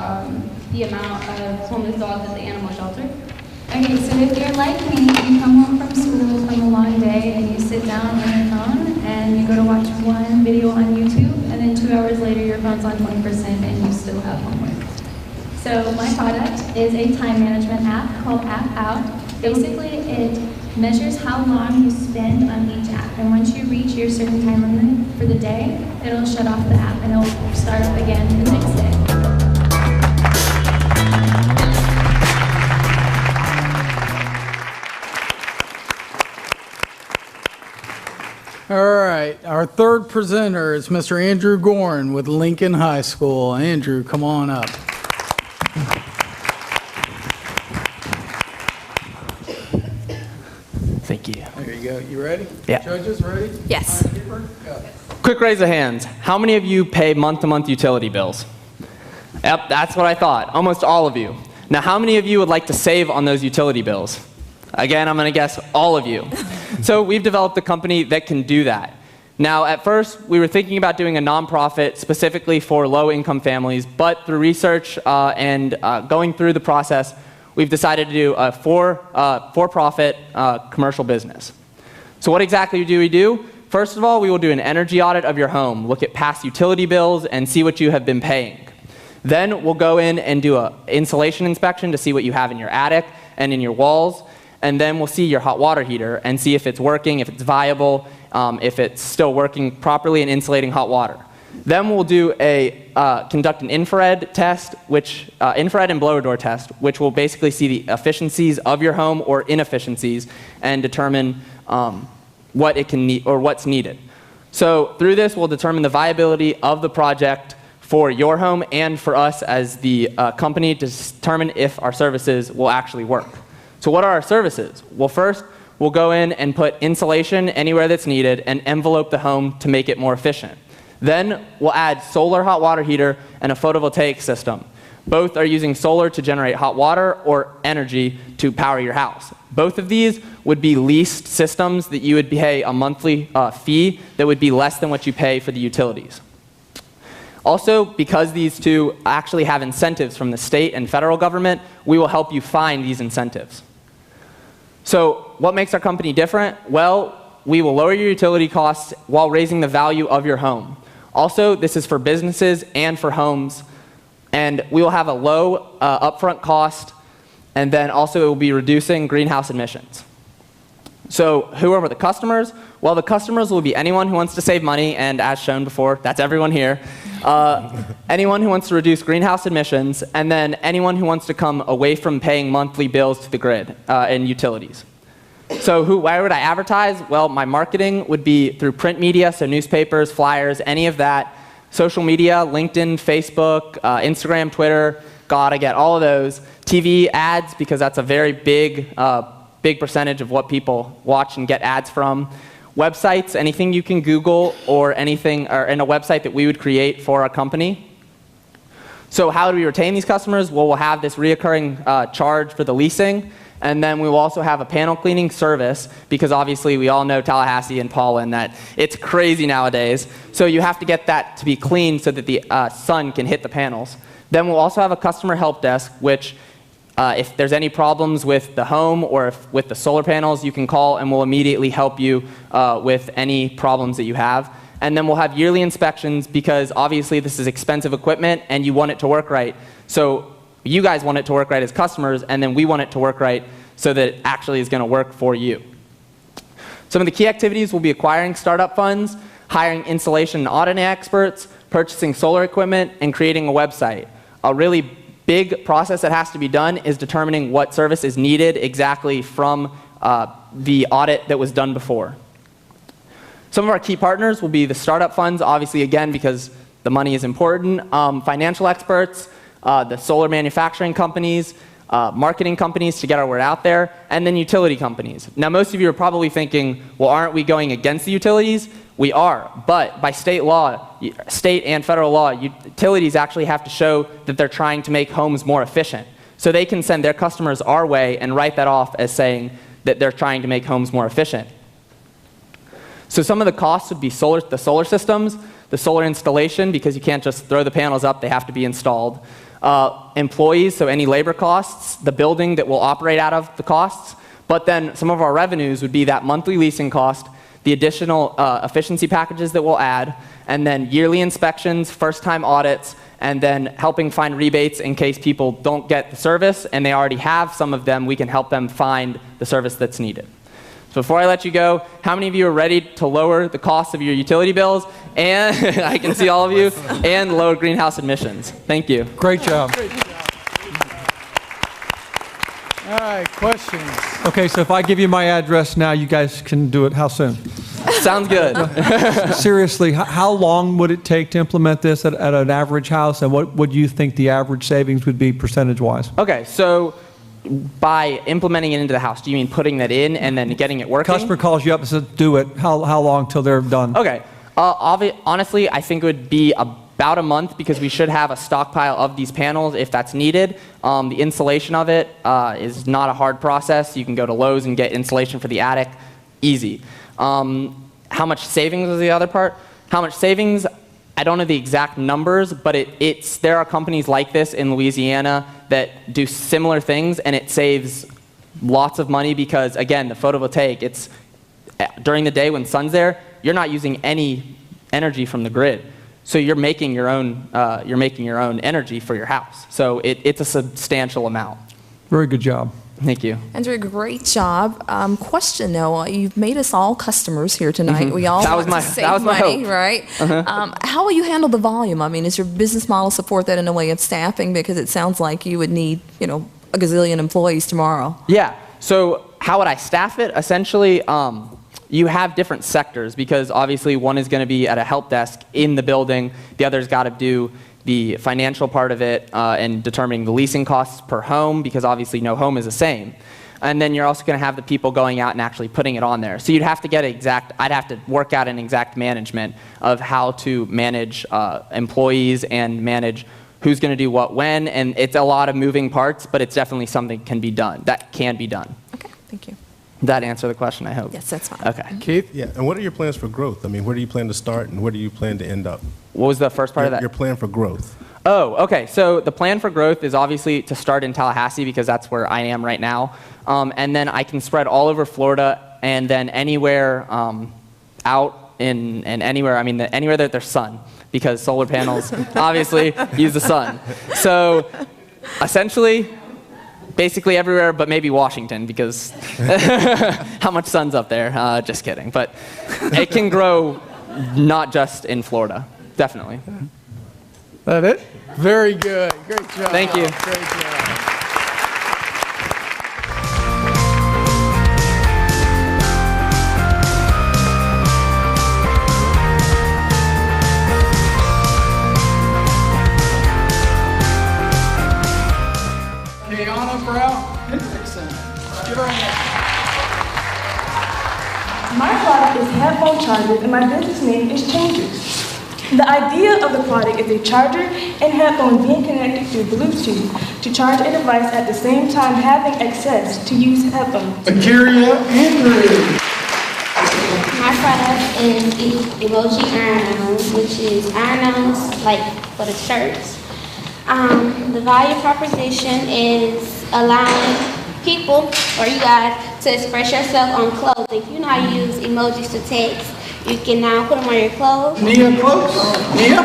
the amount of homeless dogs at the animal shelter. Okay, so if you're like me, you come home from school from a long day and you sit down on your phone and you go to watch one video on YouTube, and then 2 hours later your phone's on 20% and you still have homework. So my product is a time management app called App Out. Basically, it measures how long you spend on each app, and once you reach your certain time limit for the day, it'll shut off the app and it'll start up again the next day. All right, our third presenter is Mr. Andrew Gorin with Lincoln High School. Andrew, come on up. Thank you. There you go. You ready? Yeah. Judges, ready? Yes. Timekeeper? Go. Quick raise of hands. How many of you pay month-to-month utility bills? Yep, that's what I thought. Almost all of you. Now, how many of you would like to save on those utility bills? Again, I'm going to guess all of you. So we've developed a company that can do that. Now, at first, we were thinking about doing a nonprofit specifically for low-income families, but through research and going through the process, we've decided to do a for-profit commercial business. So what exactly do we do? First of all, we will do an energy audit of your home, look at past utility bills, and see what you have been paying. Then we'll go in and do an insulation inspection to see what you have in your attic and in your walls. And then we'll see your hot water heater and see if it's working, if it's viable, if it's still working properly and insulating hot water. Then we'll do conduct an infrared test, infrared and blower door test, which will basically see the efficiencies of your home or inefficiencies and determine what it can need or what's needed. So through this, we'll determine the viability of the project for your home and for us as the company to determine if our services will actually work. So what are our services? Well, first, we'll go in and put insulation anywhere that's needed and envelope the home to make it more efficient. Then we'll add solar hot water heater and a photovoltaic system. Both are using solar to generate hot water or energy to power your house. Both of these would be leased systems that you would pay a monthly fee that would be less than what you pay for the utilities. Also, because these two actually have incentives from the state and federal government, we will help you find these incentives. So what makes our company different? Well, we will lower your utility costs while raising the value of your home. Also, this is for businesses and for homes. And we will have a low upfront cost, and then also it will be reducing greenhouse emissions. So who are the customers? Well, the customers will be anyone who wants to save money, and as shown before, that's everyone here. Anyone who wants to reduce greenhouse emissions, and then anyone who wants to come away from paying monthly bills to the grid and utilities. So where would I advertise? Well, my marketing would be through print media, so newspapers, flyers, any of that. Social media, LinkedIn, Facebook, Instagram, Twitter, gotta get all of those. TV ads, because that's a very big percentage of what people watch and get ads from. Websites, anything you can Google or anything, or in a website that we would create for our company. So how do we retain these customers? Well, we'll have this reoccurring charge for the leasing, and then we will also have a panel cleaning service, because obviously we all know Tallahassee and Paulin that it's crazy nowadays. So you have to get that to be clean so that the sun can hit the panels. Then we'll also have a customer help desk, which if there's any problems with the home or with the solar panels, you can call and we'll immediately help you with any problems that you have. And then we'll have yearly inspections, because obviously this is expensive equipment and you want it to work right. So you guys want it to work right as customers, and then we want it to work right so that it actually is going to work for you. Some of the key activities will be acquiring startup funds, hiring installation and auditing experts, purchasing solar equipment, and creating a website. A really big process that has to be done is determining what service is needed exactly from the audit that was done before. Some of our key partners will be the startup funds, obviously, again, because the money is important, financial experts, the solar manufacturing companies, marketing companies to get our word out there, and then utility companies. Now, most of you are probably thinking, well, aren't we going against the utilities? We are, but by state law, state and federal law, utilities actually have to show that they're trying to make homes more efficient. So they can send their customers our way and write that off as saying that they're trying to make homes more efficient. So some of the costs would be the solar systems, the solar installation, because you can't just throw the panels up, they have to be installed. Employees, so any labor costs, the building that will operate out of the costs, but then some of our revenues would be that monthly leasing cost, the additional efficiency packages that we'll add, and then yearly inspections, first-time audits, and then helping find rebates in case people don't get the service and they already have some of them, we can help them find the service that's needed. So before I let you go, how many of you are ready to lower the cost of your utility bills, and I can see all of you, and lower greenhouse emissions? Thank you. Great job. All right. right, questions? Okay, so if I give you my address now, you guys can do it how soon? Sounds good. Seriously, how long would it take to implement this at an average house, and what would you think the average savings would be percentage-wise? Okay, so by implementing it into the house, do you mean putting that in and then getting it working? Customer calls you up and says, do it. How long till they're done? Okay. Honestly, I think it would be about a month because we should have a stockpile of these panels if that's needed. The installation of it is not a hard process. You can go to Lowe's and get insulation for the attic. Easy. How much savings was the other part? How much savings? I don't know the exact numbers, but there are companies like this in Louisiana that do similar things, and it saves lots of money because, again, the photovoltaic, during the day when sun's there, you're not using any energy from the grid. So you're making your own energy for your house. So it's a substantial amount. Very good job. Thank you. Andrew, great job. Question though, you've made us all customers here tonight. We all want to save money, hope. Right? How will you handle the volume? I mean, does your business model support that in a way of staffing? Because it sounds like you would need, a gazillion employees tomorrow. Yeah. So how would I staff it? Essentially, you have different sectors because obviously one is going to be at a help desk in the building. The other's got to do the financial part of it and determining the leasing costs per home because obviously no home is the same. And then you're also going to have the people going out and actually putting it on there. So you'd have to get I'd have to work out an exact management of how to manage employees and manage who's going to do what when. And it's a lot of moving parts, but it's definitely something that can be done. Okay, thank you. Did that answer the question, I hope? Yes, that's fine. Okay. Keith? Yeah, and what are your plans for growth? I mean, where do you plan to start and where do you plan to end up? What was the first part of that? Your plan for growth. Oh, okay. So the plan for growth is obviously to start in Tallahassee because that's where I am right now. And then I can spread all over Florida and then anywhere out anywhere that there's sun because solar panels obviously use the sun. So essentially, basically everywhere but maybe Washington because how much sun's up there? Just kidding. But it can grow not just in Florida. Definitely. That it? Very good. Great job. Thank you. Great job. Kiana Brown Hendrickson. Give her a hand. My product is headphone chargers and my business name is Changers. The idea of the product is a charger and headphone being connected through Bluetooth to charge a device at the same time having access to use headphones. Akiria Andrew. My product is emoji iron-ons, which is iron-ons like for the shirts. The value proposition is allowing people or you guys to express yourself on clothing. If you know how to use emojis to text, you can now put them on your clothes. Nia close. Nia?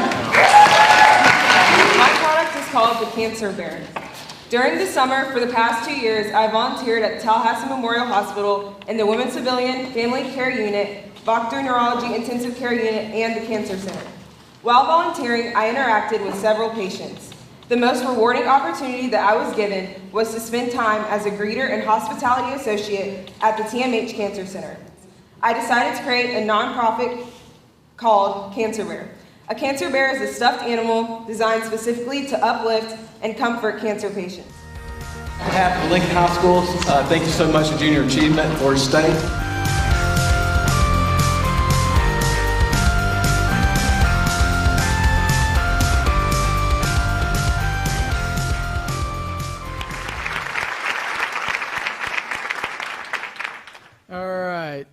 My product is called the Cancer Bear. During the summer, for the past 2 years, I volunteered at Tallahassee Memorial Hospital in the Women's Civilian Family Care Unit, Bachter Neurology Intensive Care Unit, and the Cancer Center. While volunteering, I interacted with several patients. The most rewarding opportunity that I was given was to spend time as a greeter and hospitality associate at the TMH Cancer Center. I decided to create a nonprofit called Cancer Bear. A cancer bear is a stuffed animal designed specifically to uplift and comfort cancer patients. On behalf of Lincoln High Schools, thank you so much to Junior Achievement for State.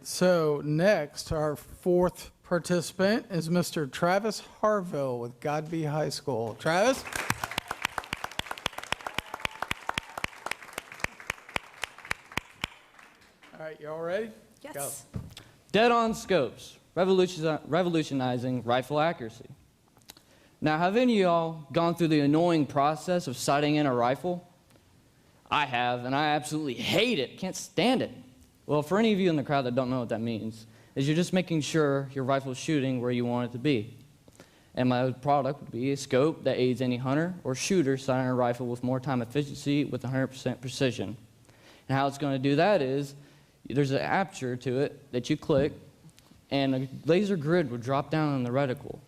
So next, our fourth participant is Mr. Travis Harville with Godby High School. Travis? All right, you all ready? Yes. Go. Dead-on scopes, revolutionizing rifle accuracy. Now, have any of y'all gone through the annoying process of sighting in a rifle? I have, and I absolutely hate it, can't stand it. Well, for any of you in the crowd that don't know what that means, is you're just making sure your rifle's shooting where you want it to be. And my product would be a scope that aids any hunter or shooter sighting a rifle with more time efficiency with 100% precision. And how it's going to do that is there's an aperture to it that you click, and a laser grid will drop down on the reticle.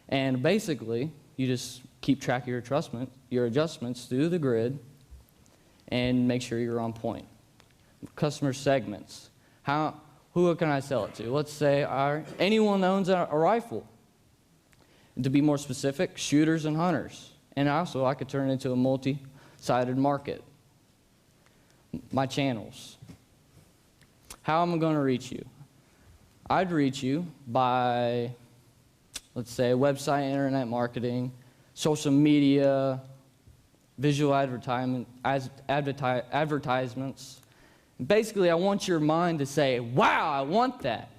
And basically, you just keep track of your adjustments through the grid and make sure you're on point. Customer segments. Who can I sell it to? Let's say anyone owns a rifle. And to be more specific, shooters and hunters. And also, I could turn it into a multi-sided market. My channels. How am I going to reach you? I'd reach you by, let's say, website, internet marketing, social media, visual advertisements. Basically, I want your mind to say, wow, I want that.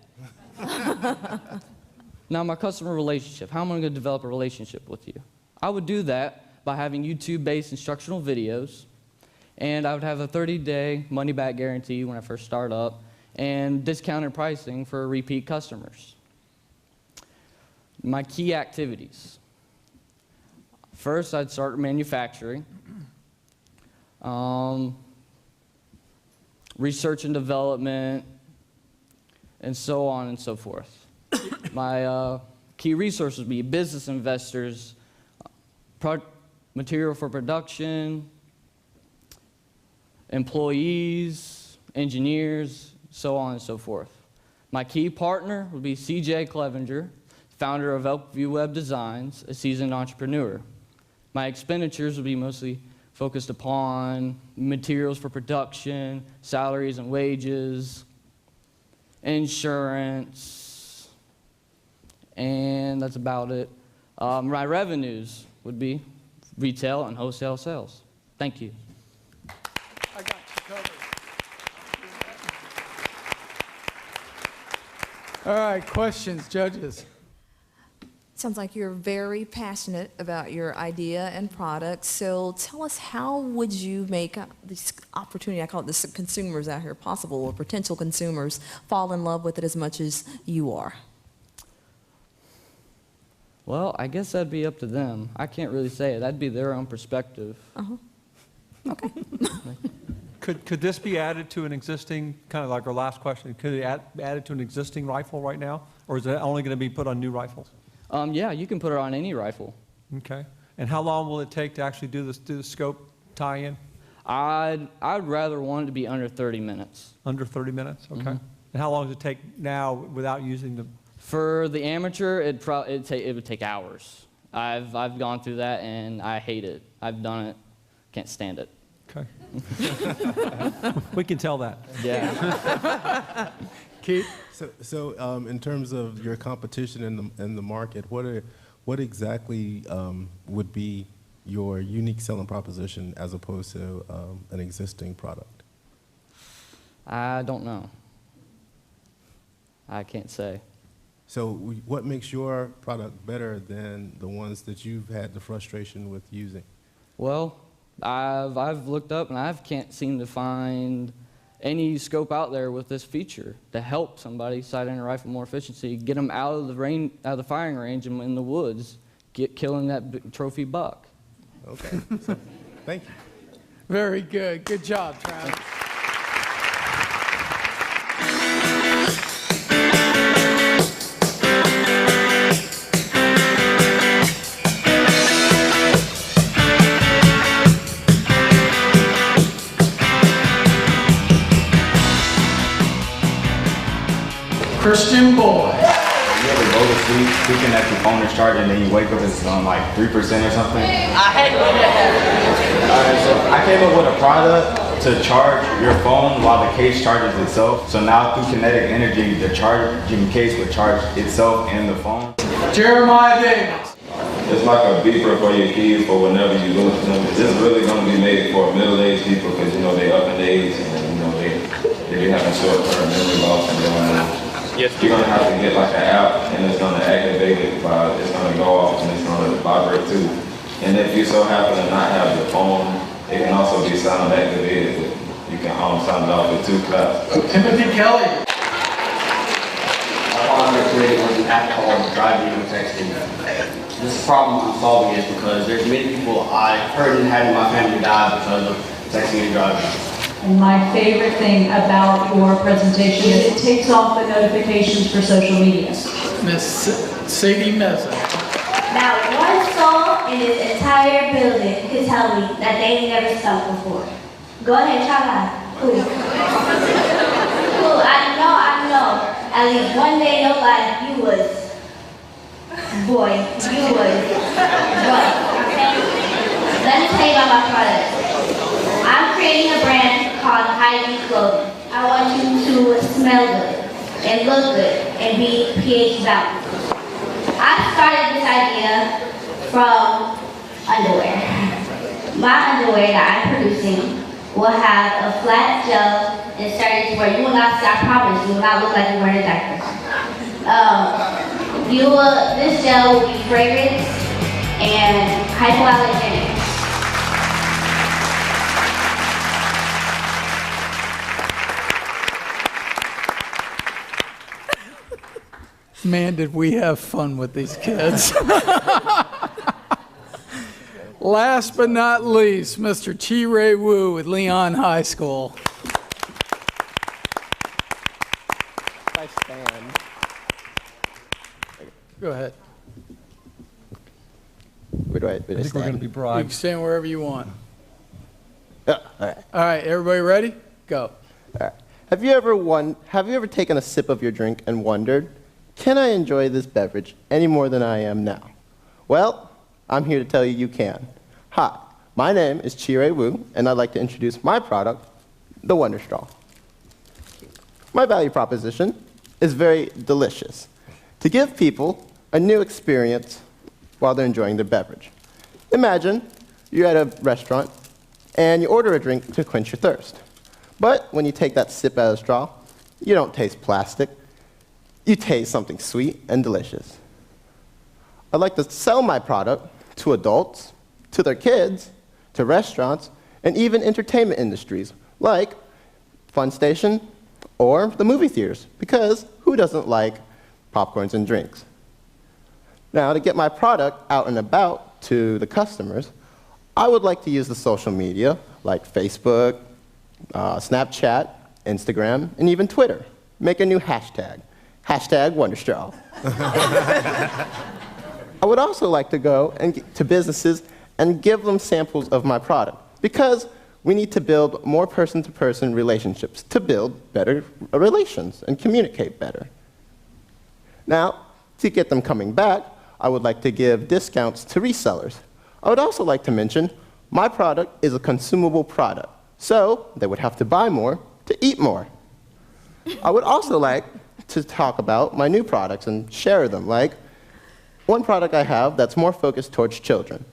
Now, my customer relationship. How am I going to develop a relationship with you? I would do that by having YouTube-based instructional videos, and I would have a 30-day money-back guarantee when I first start up, and discounted pricing for repeat customers. My key activities. First, I'd start manufacturing. Research and development, and so on and so forth. My key resources would be business investors, material for production, employees, engineers, so on and so forth. My key partner would be CJ Clevenger, founder of Elkview Web Designs, a seasoned entrepreneur. My expenditures would be mostly focused upon materials for production, salaries and wages, insurance, and that's about it. My revenues would be retail and wholesale sales. Thank you. I got you covered. All right, questions, judges? Sounds like you're very passionate about your idea and product. So tell us, how would you make this opportunity, I call it the consumers out here, possible, or potential consumers, fall in love with it as much as you are? Well, I guess that'd be up to them. I can't really say it. That'd be their own perspective. Okay. Could this be added to an existing, kind of like our last question, could it be added to an existing rifle right now? Or is it only going to be put on new rifles? Yeah, you can put it on any rifle. Okay. And how long will it take to actually do the scope tie-in? I'd rather want it to be under 30 minutes. Under 30 minutes? Okay. Mm-hmm. And how long does it take now without using the... For the amateur, it would take hours. I've gone through that, and I hate it. I've done it. Can't stand it. Okay. We can tell that. Yeah. Keith? So in terms of your competition in the market, what exactly would be your unique selling proposition as opposed to an existing product? I don't know. I can't say. So what makes your product better than the ones that you've had the frustration with using? Well, I've looked up and I can't seem to find any scope out there with this feature to help somebody sight in a rifle more efficiency, get them out of the firing range and in the woods, killing that trophy buck. Okay. So, thank you. Very good. Good job, Travis. Christian boy. You ever go to sleep thinking that your phone is charging and then you wake up and it's on like 3% or something? I hate when that happens. Alright, so I came up with a product to charge your phone while the case charges itself. So now through kinetic energy, the charging case would charge itself and the phone. Jeremiah Davis. It's like a beeper for your kids for whenever you lose them. This is really going to be made for middle-aged people because, you know, they up in age and, you know, they be having short-term memory loss and going on. Yes, you're going to have to get like an app and it's going to activate it by, it's going to go off and it's going to vibrate too. And if you so happen to not have your phone, it can also be sound activated. You can sound it off with 2 claps. Timothy Kelly. I wanted to create an app called Drive Video Texting. This problem I'm solving is because there's many people I've heard and had in my family die because of texting and driving. And my favorite thing about your presentation is it takes off the notifications for social media. Miss Sadie Meza. Now, one soul in this entire building can tell me that they ain't never stunk before. Go ahead, try that. Ooh. Ooh, I know. At least one day in your life, you was, boy, you was rough, okay? Let me tell you about my product. I'm creating a brand called Hygiene Clothing. I want you to smell good and look good and be pH balanced. I started this idea from underwear. My underwear that I'm producing will have a flat gel inserted where you will not, I promise, you will not look like you're wearing a diaper. This gel will be fragrance and hypoallergenic. Man, did we have fun with these kids. Last but not least, Mr. Chi Ray Wu with Leon High School. I stand. Go ahead. Where do I I think we're stand? going to be You bribed. can stand wherever you want. Yeah, all right. All right, everybody ready? Go. All right. Have you ever taken a sip of your drink and wondered, can I enjoy this beverage any more than I am now? Well, I'm here to tell you you can. Hi, my name is Chi-Ray Wu, and I'd like to introduce my product, the Wonder Straw. My value proposition is very delicious, to give people a new experience while they're enjoying their beverage. Imagine you're at a restaurant and you order a drink to quench your thirst. But when you take that sip out of the straw, you don't taste plastic. You taste something sweet and delicious. I'd like to sell my product to adults, to their kids, to restaurants, and even entertainment industries like Fun Station or the movie theaters, because who doesn't like popcorns and drinks? Now, to get my product out and about to the customers, I would like to use the social media like Facebook, Snapchat, Instagram, and even Twitter. Make a new hashtag, #WonderStraw. I would also like to go to businesses and give them samples of my product, because we need to build more person-to-person relationships to build better relations and communicate better. Now, to get them coming back, I would like to give discounts to resellers. I would also like to mention my product is a consumable product, so they would have to buy more to eat more. I would also like to talk about my new products and share them, like one product I have that's more focused towards children.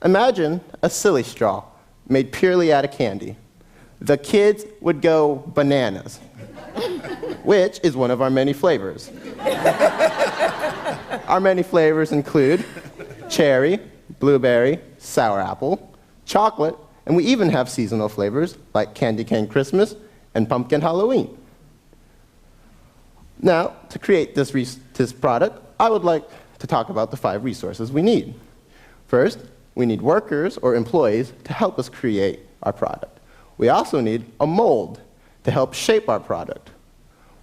Imagine a silly straw made purely out of candy. The kids would go bananas, which is one of our many flavors. Our many flavors include cherry, blueberry, sour apple, chocolate, and we even have seasonal flavors like candy cane Christmas and pumpkin Halloween. Now, to create this product, I would like to talk about the 5 resources we need. First, we need workers or employees to help us create our product. We also need a mold to help shape our product.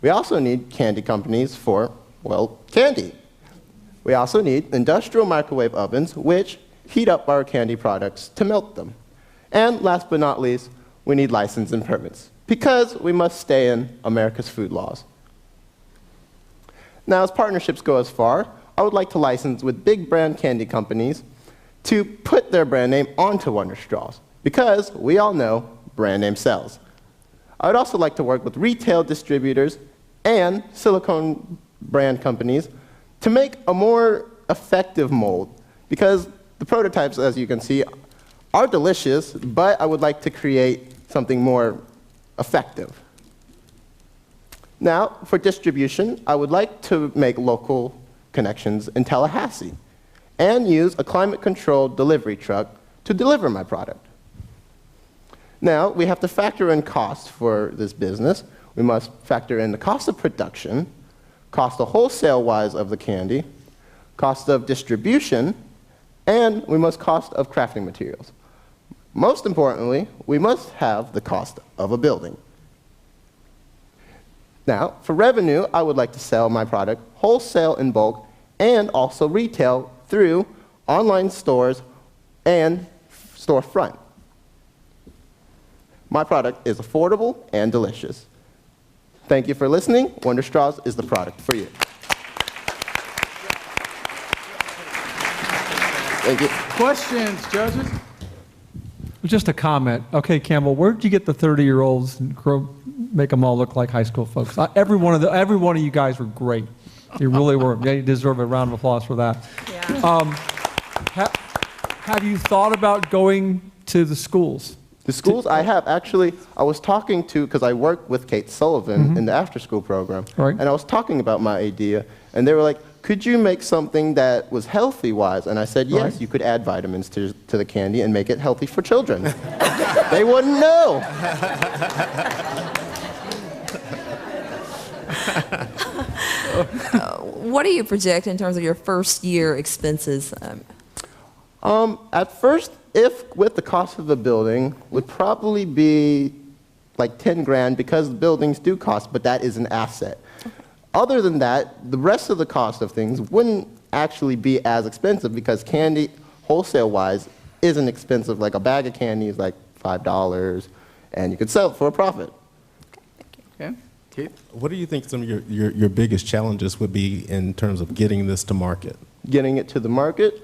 We also need candy companies for, well, candy. We also need industrial microwave ovens, which heat up our candy products to melt them. And last but not least, we need license and permits, because we must stay in America's food laws. Now, as partnerships go as far, I would like to license with big brand candy companies to put their brand name onto Wonder Straws, because we all know brand name sells. I would also like to work with retail distributors and silicone brand companies to make a more effective mold, because the prototypes, as you can see, are delicious, but I would like to create something more effective. Now, for distribution, I would like to make local connections in Tallahassee and use a climate-controlled delivery truck to deliver my product. Now, we have to factor in cost for this business. We must factor in the cost of production, cost of wholesale-wise of the candy, cost of distribution, and we must cost of crafting materials. Most importantly, we must have the cost of a building. Now, for revenue, I would like to sell my product wholesale in bulk and also retail through online stores and storefront. My product is affordable and delicious. Thank you for listening. Wonder Straws is the product for you. Thank you. Questions, judges? Just a comment. Okay, Campbell, where did you get the 30-year-olds and make them all look like high school folks? Every one of you guys were great. You really were. Yeah, you deserve a round of applause for that. Yeah. Have you thought about going to the schools? The schools I have. Actually, I was talking to, because I work with Kate Sullivan in the after-school program, and I was talking about my idea, and they were like, could you make something that was healthy-wise? And I said, yes, you could add vitamins to the candy and make it healthy for children. They wouldn't know. What do you project in terms of your first year expenses? At first, if with the cost of the building, would probably be like 10 grand because the buildings do cost, but that is an asset. Other than that, the rest of the cost of things wouldn't actually be as expensive because candy, wholesale-wise, isn't expensive. Like a bag of candy is like $5, and you could sell it for a profit. Okay. Keith? What do you think some of your biggest challenges would be in terms of getting this to market? Getting it to the market?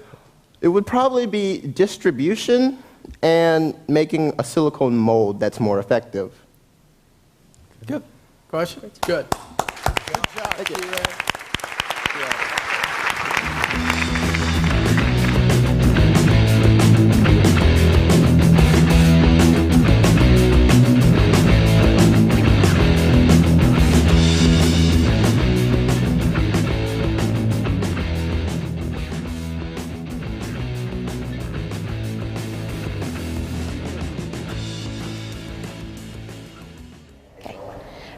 It would probably be distribution and making a silicone mold that's more effective. Good. Question? Good. Good job. Thank you.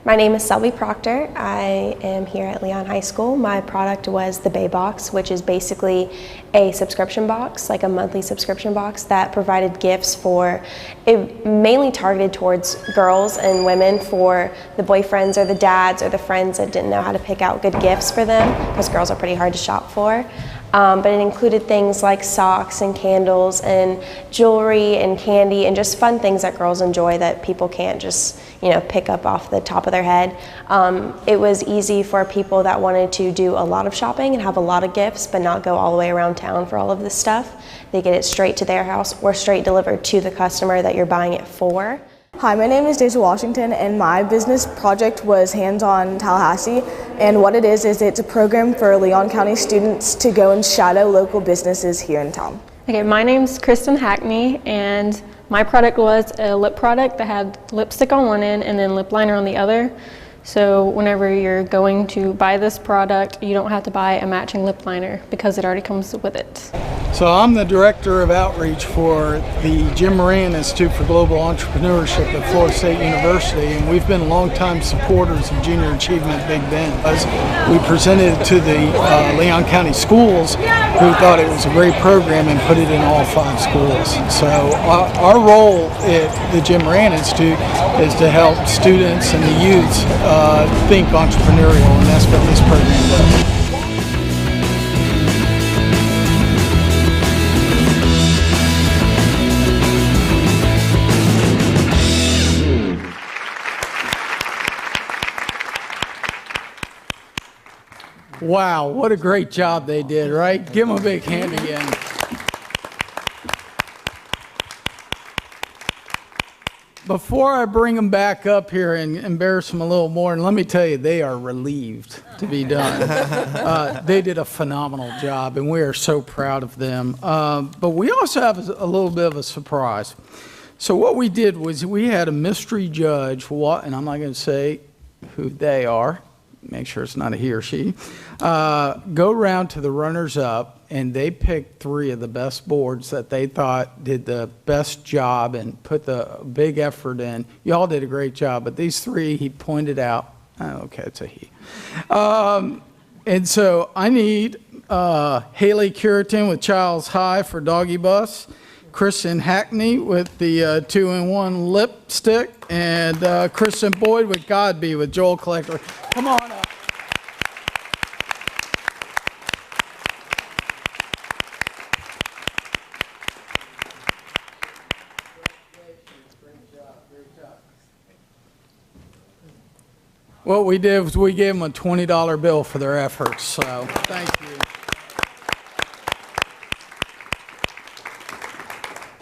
My name is Selby Proctor. I am here at Leon High School. My product was the Bay Box, which is basically a subscription box, like a monthly subscription box that provided gifts for, it mainly targeted towards girls and women for the boyfriends or the dads or the friends that didn't know how to pick out good gifts for them, because girls are pretty hard to shop for. But it included things like socks and candles and jewelry and candy and just fun things that girls enjoy that people can't just, pick up off the top of their head. It was easy for people that wanted to do a lot of shopping and have a lot of gifts but not go all the way around town for all of this stuff. They get it straight to their house or straight delivered to the customer that you're buying it for. Hi, my name is Deja Washington, and my business project was Hands-On Tallahassee. And what it is it's a program for Leon County students to go and shadow local businesses here in town. Okay, my name's Kristen Hackney, and my product was a lip product that had lipstick on one end and then lip liner on the other. So whenever you're going to buy this product, you don't have to buy a matching lip liner because it already comes with it. So I'm the Director of Outreach for the Jim Moran Institute for Global Entrepreneurship at Florida State University, and we've been longtime supporters of Junior Achievement Big Bend. We presented it to the Leon County schools, who thought it was a great program and put it in all 5 schools. So our role at the Jim Moran Institute is to help students and the youths think entrepreneurial, and that's what this program does. Wow, what a great job they did, right? Give them a big hand again. Before I bring them back up here and embarrass them a little more, and let me tell you, they are relieved to be done. They did a phenomenal job, and we are so proud of them. But we also have a little bit of a surprise. So what we did was we had a mystery judge, and I'm not going to say who they are, make sure it's not a he or she, go around to the runners-up, and they picked 3 of the best boards that they thought did the best job and put the big effort in. You all did a great job, but these 3 he pointed out. Oh, okay, it's a he. And so I need Haley Curitan with Child's High for Doggy Bus, Kristen Hackney with the 2-in-1 lipstick, and Kristen Boyd with God Be with Joel Collector. Come on up. What we did was we gave them a $20 bill for their efforts, so thank you.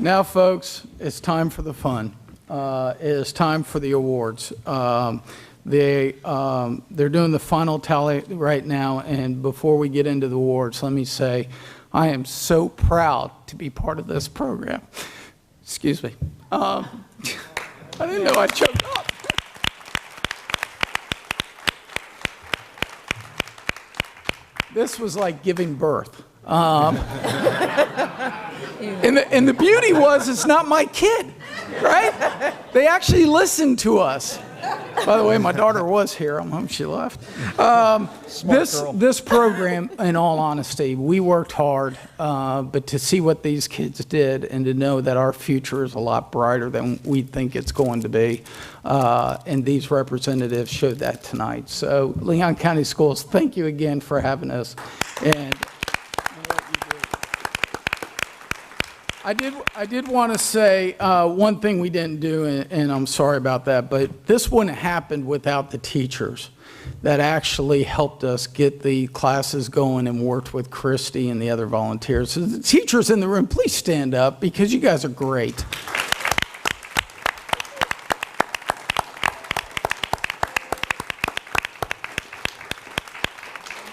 Now, folks, it's time for the fun. It is time for the awards. They're doing the final tally right now, and before we get into the awards, let me say I am so proud to be part of this program. Excuse me. I didn't know I choked up. This was like giving birth. And the beauty was it's not my kid, right? They actually listened to us. By the way, my daughter was here. I'm home she left. This program, in all honesty, we worked hard, but to see what these kids did and to know that our future is a lot brighter than we think it's going to be, and these representatives showed that tonight. So, Leon County Schools, thank you again for having us. And I did want to say one thing we didn't do, and I'm sorry about that, but this wouldn't have happened without the teachers that actually helped us get the classes going and worked with Christy and the other volunteers. So the teachers in the room, please stand up because you guys are great.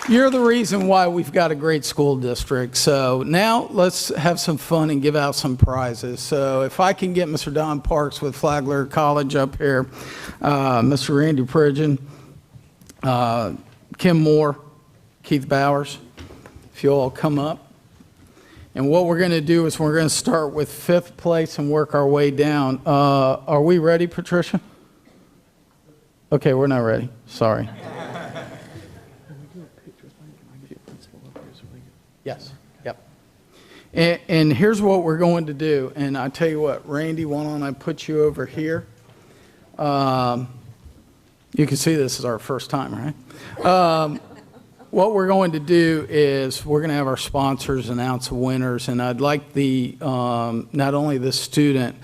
You're the reason why we've got a great school district. So now let's have some fun and give out some prizes. So if I can get Mr. Don Parks with Flagler College up here, Mr. Randy Pridgeon, Kim Moore, Keith Bowers, if you all come up. And what we're going to do is we're going to start with 5th place and work our way down. Are we ready, Patricia? Okay, we're not ready. Sorry. Yes, yep. And here's what we're going to do. And I tell you what, Randy, why don't I put you over here? You can see this is our first time, right? What we're going to do is we're going to have our sponsors announce the winners. And I'd like the not only the student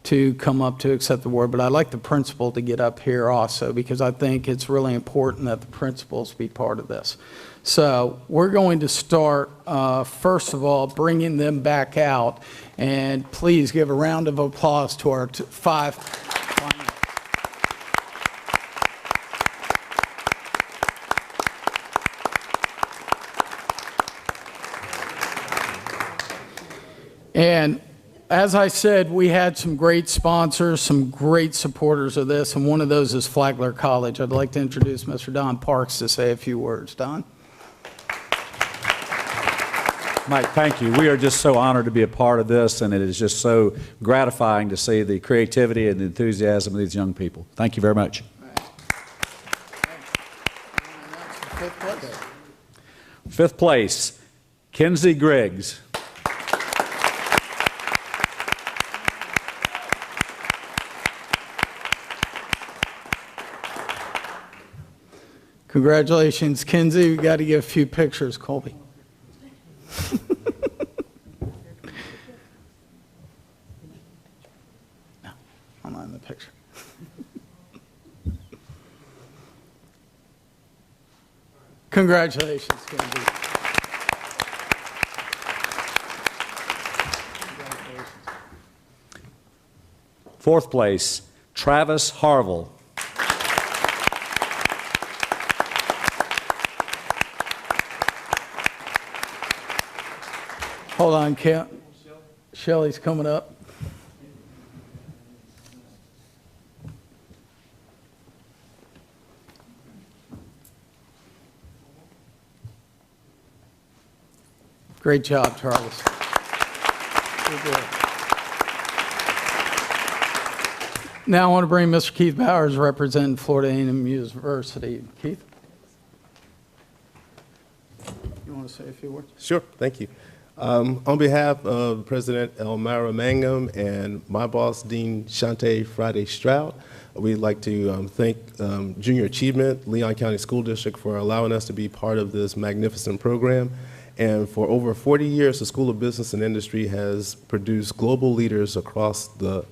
to come up to accept the award, but I'd like the principal to get up here also, because I think it's really important that the principals be part of this. So we're going to start, first of all, bringing them back out. And please give a round of applause to our 5 finalists. And as I said, we had some great sponsors, some great supporters of this, and one of those is Flagler College. I'd like to introduce Mr. Don Parks to say a few words. Don? Mike, thank you. We are just so honored to be a part of this, and it is just so gratifying to see the creativity and the enthusiasm of these young people. Thank you very much. Fifth place, Kenzie Griggs. Congratulations, Kenzie. We've got to get a few pictures, Colby. No, I'm not in the picture. Congratulations, Kenzie. Fourth place, Travis Harville. Hold on, Kent. Shelly's coming up. Great job, Travis. Good work. Now I want to bring Mr. Keith Bowers, representing Florida A&M University. Keith? You want to say a few words? Sure, thank you. On behalf of President Elmira Mangum and my boss, Dean Shante Friday Stroud, we'd like to thank Junior Achievement, Leon County School District, for allowing us to be part of this magnificent program. And for over 40 years, the School of Business and Industry has produced global leaders across the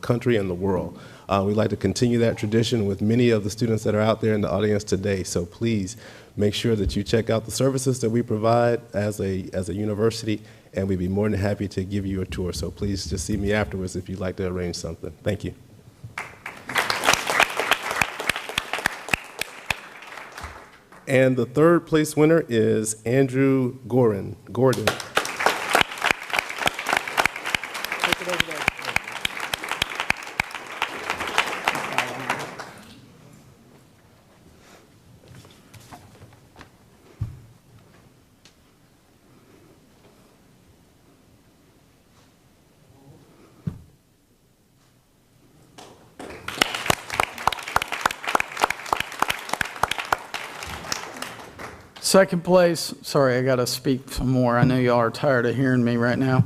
country and the world. We'd like to continue that tradition with many of the students that are out there in the audience today. So please make sure that you check out the services that we provide as a university, and we'd be more than happy to give you a tour. So please just see me afterwards if you'd like to arrange something. Thank you. And the third place winner is Andrew Gordon. Second place, sorry, I got to speak some more. I know y'all are tired of hearing me right now.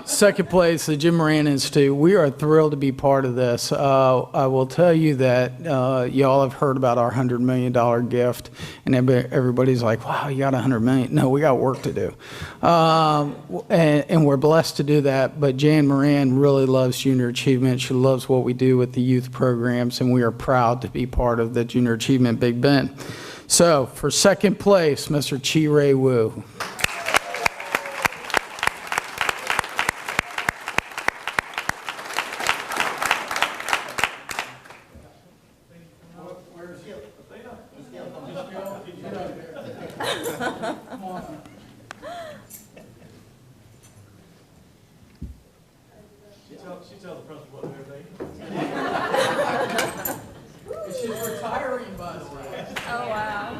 Second place, the Jim Moran Institute. We are thrilled to be part of this. I will tell you that y'all have heard about our $100 million gift, and everybody's like, wow, you got $100 million. No, we got work to do. And we're blessed to do that, but Jan Moran really loves Junior Achievement. She loves what we do with the youth programs, and we are proud to be part of the Junior Achievement Big Bend. So, for second place, Mr. Chi Ray Wu. She tells the principal everything. She's retiring, bus. Oh, wow.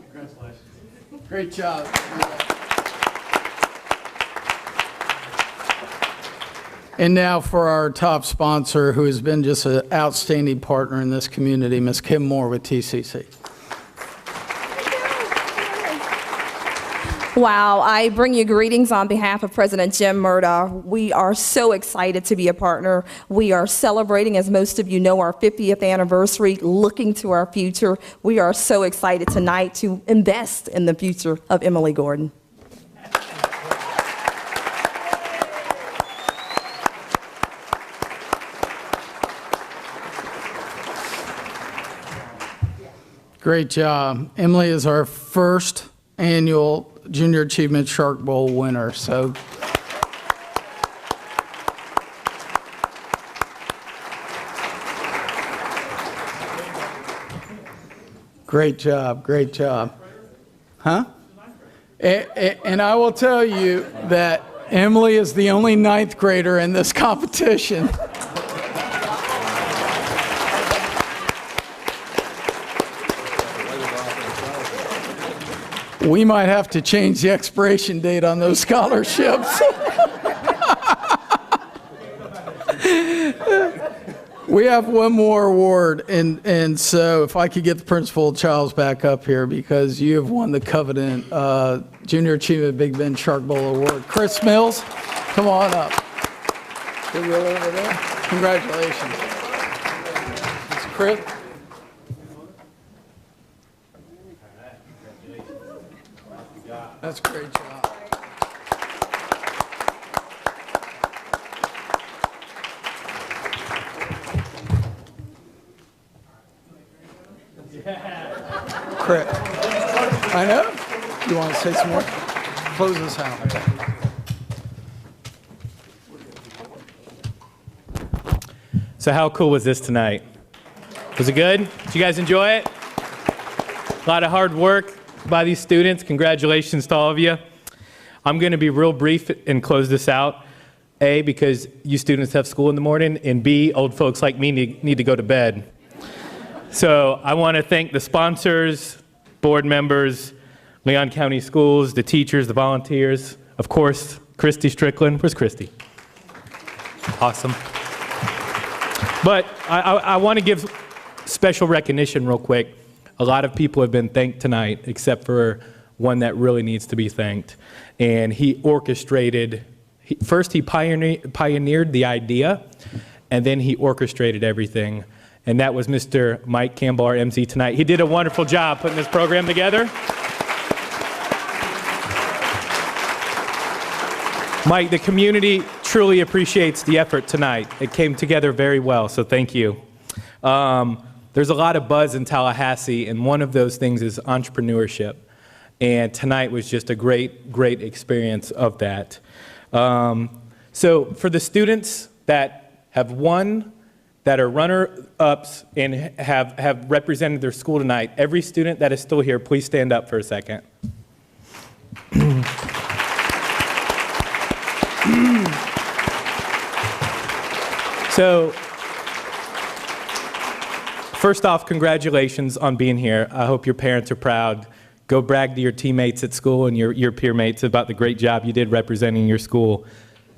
Congratulations. Great job. And now for our top sponsor, who has been just an outstanding partner in this community, Ms. Kim Moore with TCC. Wow, I bring you greetings on behalf of President Jim Murda. We are so excited to be a partner. We are celebrating, as most of you know, our 50th anniversary, looking to our future. We are so excited tonight to invest in the future of Emily Gordon. Great job. Emily is our first annual Junior Achievement Shark Bowl winner. So great job, great job. Huh? And I will tell you that Emily is the only ninth grader in this competition. We might have to change the expiration date on those scholarships. We have one more award, and so if I could get the principal Childs back up here, because you have won the coveted Junior Achievement Big Bend Shark Bowl Award. Chris Mills, come on up. Over there. Congratulations. It's Chris. That's a great job. Chris, I know. You want to say some more? Close this out. So how cool was this tonight? Was it good? Did you guys enjoy it? A lot of hard work by these students. Congratulations to all of you. I'm going to be real brief and close this out. A, because you students have school in the morning, and B, old folks like me need to go to bed. So I want to thank the sponsors, board members, Leon County Schools, the teachers, the volunteers, of course, Christy Strickland. Where's Christy? Awesome. But I want to give special recognition real quick. A lot of people have been thanked tonight, except for one that really needs to be thanked. And he orchestrated, first he pioneered the idea, and then he orchestrated everything. And that was Mr. Mike Campbell, our MC tonight. He did a wonderful job putting this program together. Mike, the community truly appreciates the effort tonight. It came together very well, so thank you. There's a lot of buzz in Tallahassee, and one of those things is entrepreneurship. And tonight was just a great, great experience of that. So for the students that have won, that are runner-ups and have represented their school tonight, every student that is still here, please stand up for a second. So, first off, congratulations on being here. I hope your parents are proud. Go brag to your teammates at school and your peer mates about the great job you did representing your school.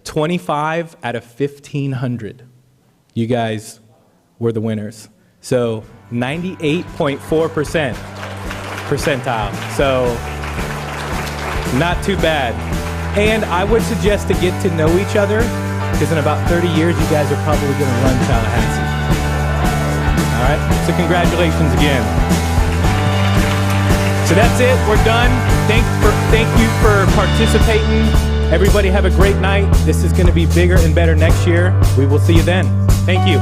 25 out of 1,500. You guys were the winners. So 98.4% percentile. So not too bad. And I would suggest to get to know each other, because in about 30 years, you guys are probably going to run Tallahassee. All right, so congratulations again. So that's it, we're done. Thank you for participating. Everybody have a great night. This is going to be bigger and better next year. We will see you then. Thank you.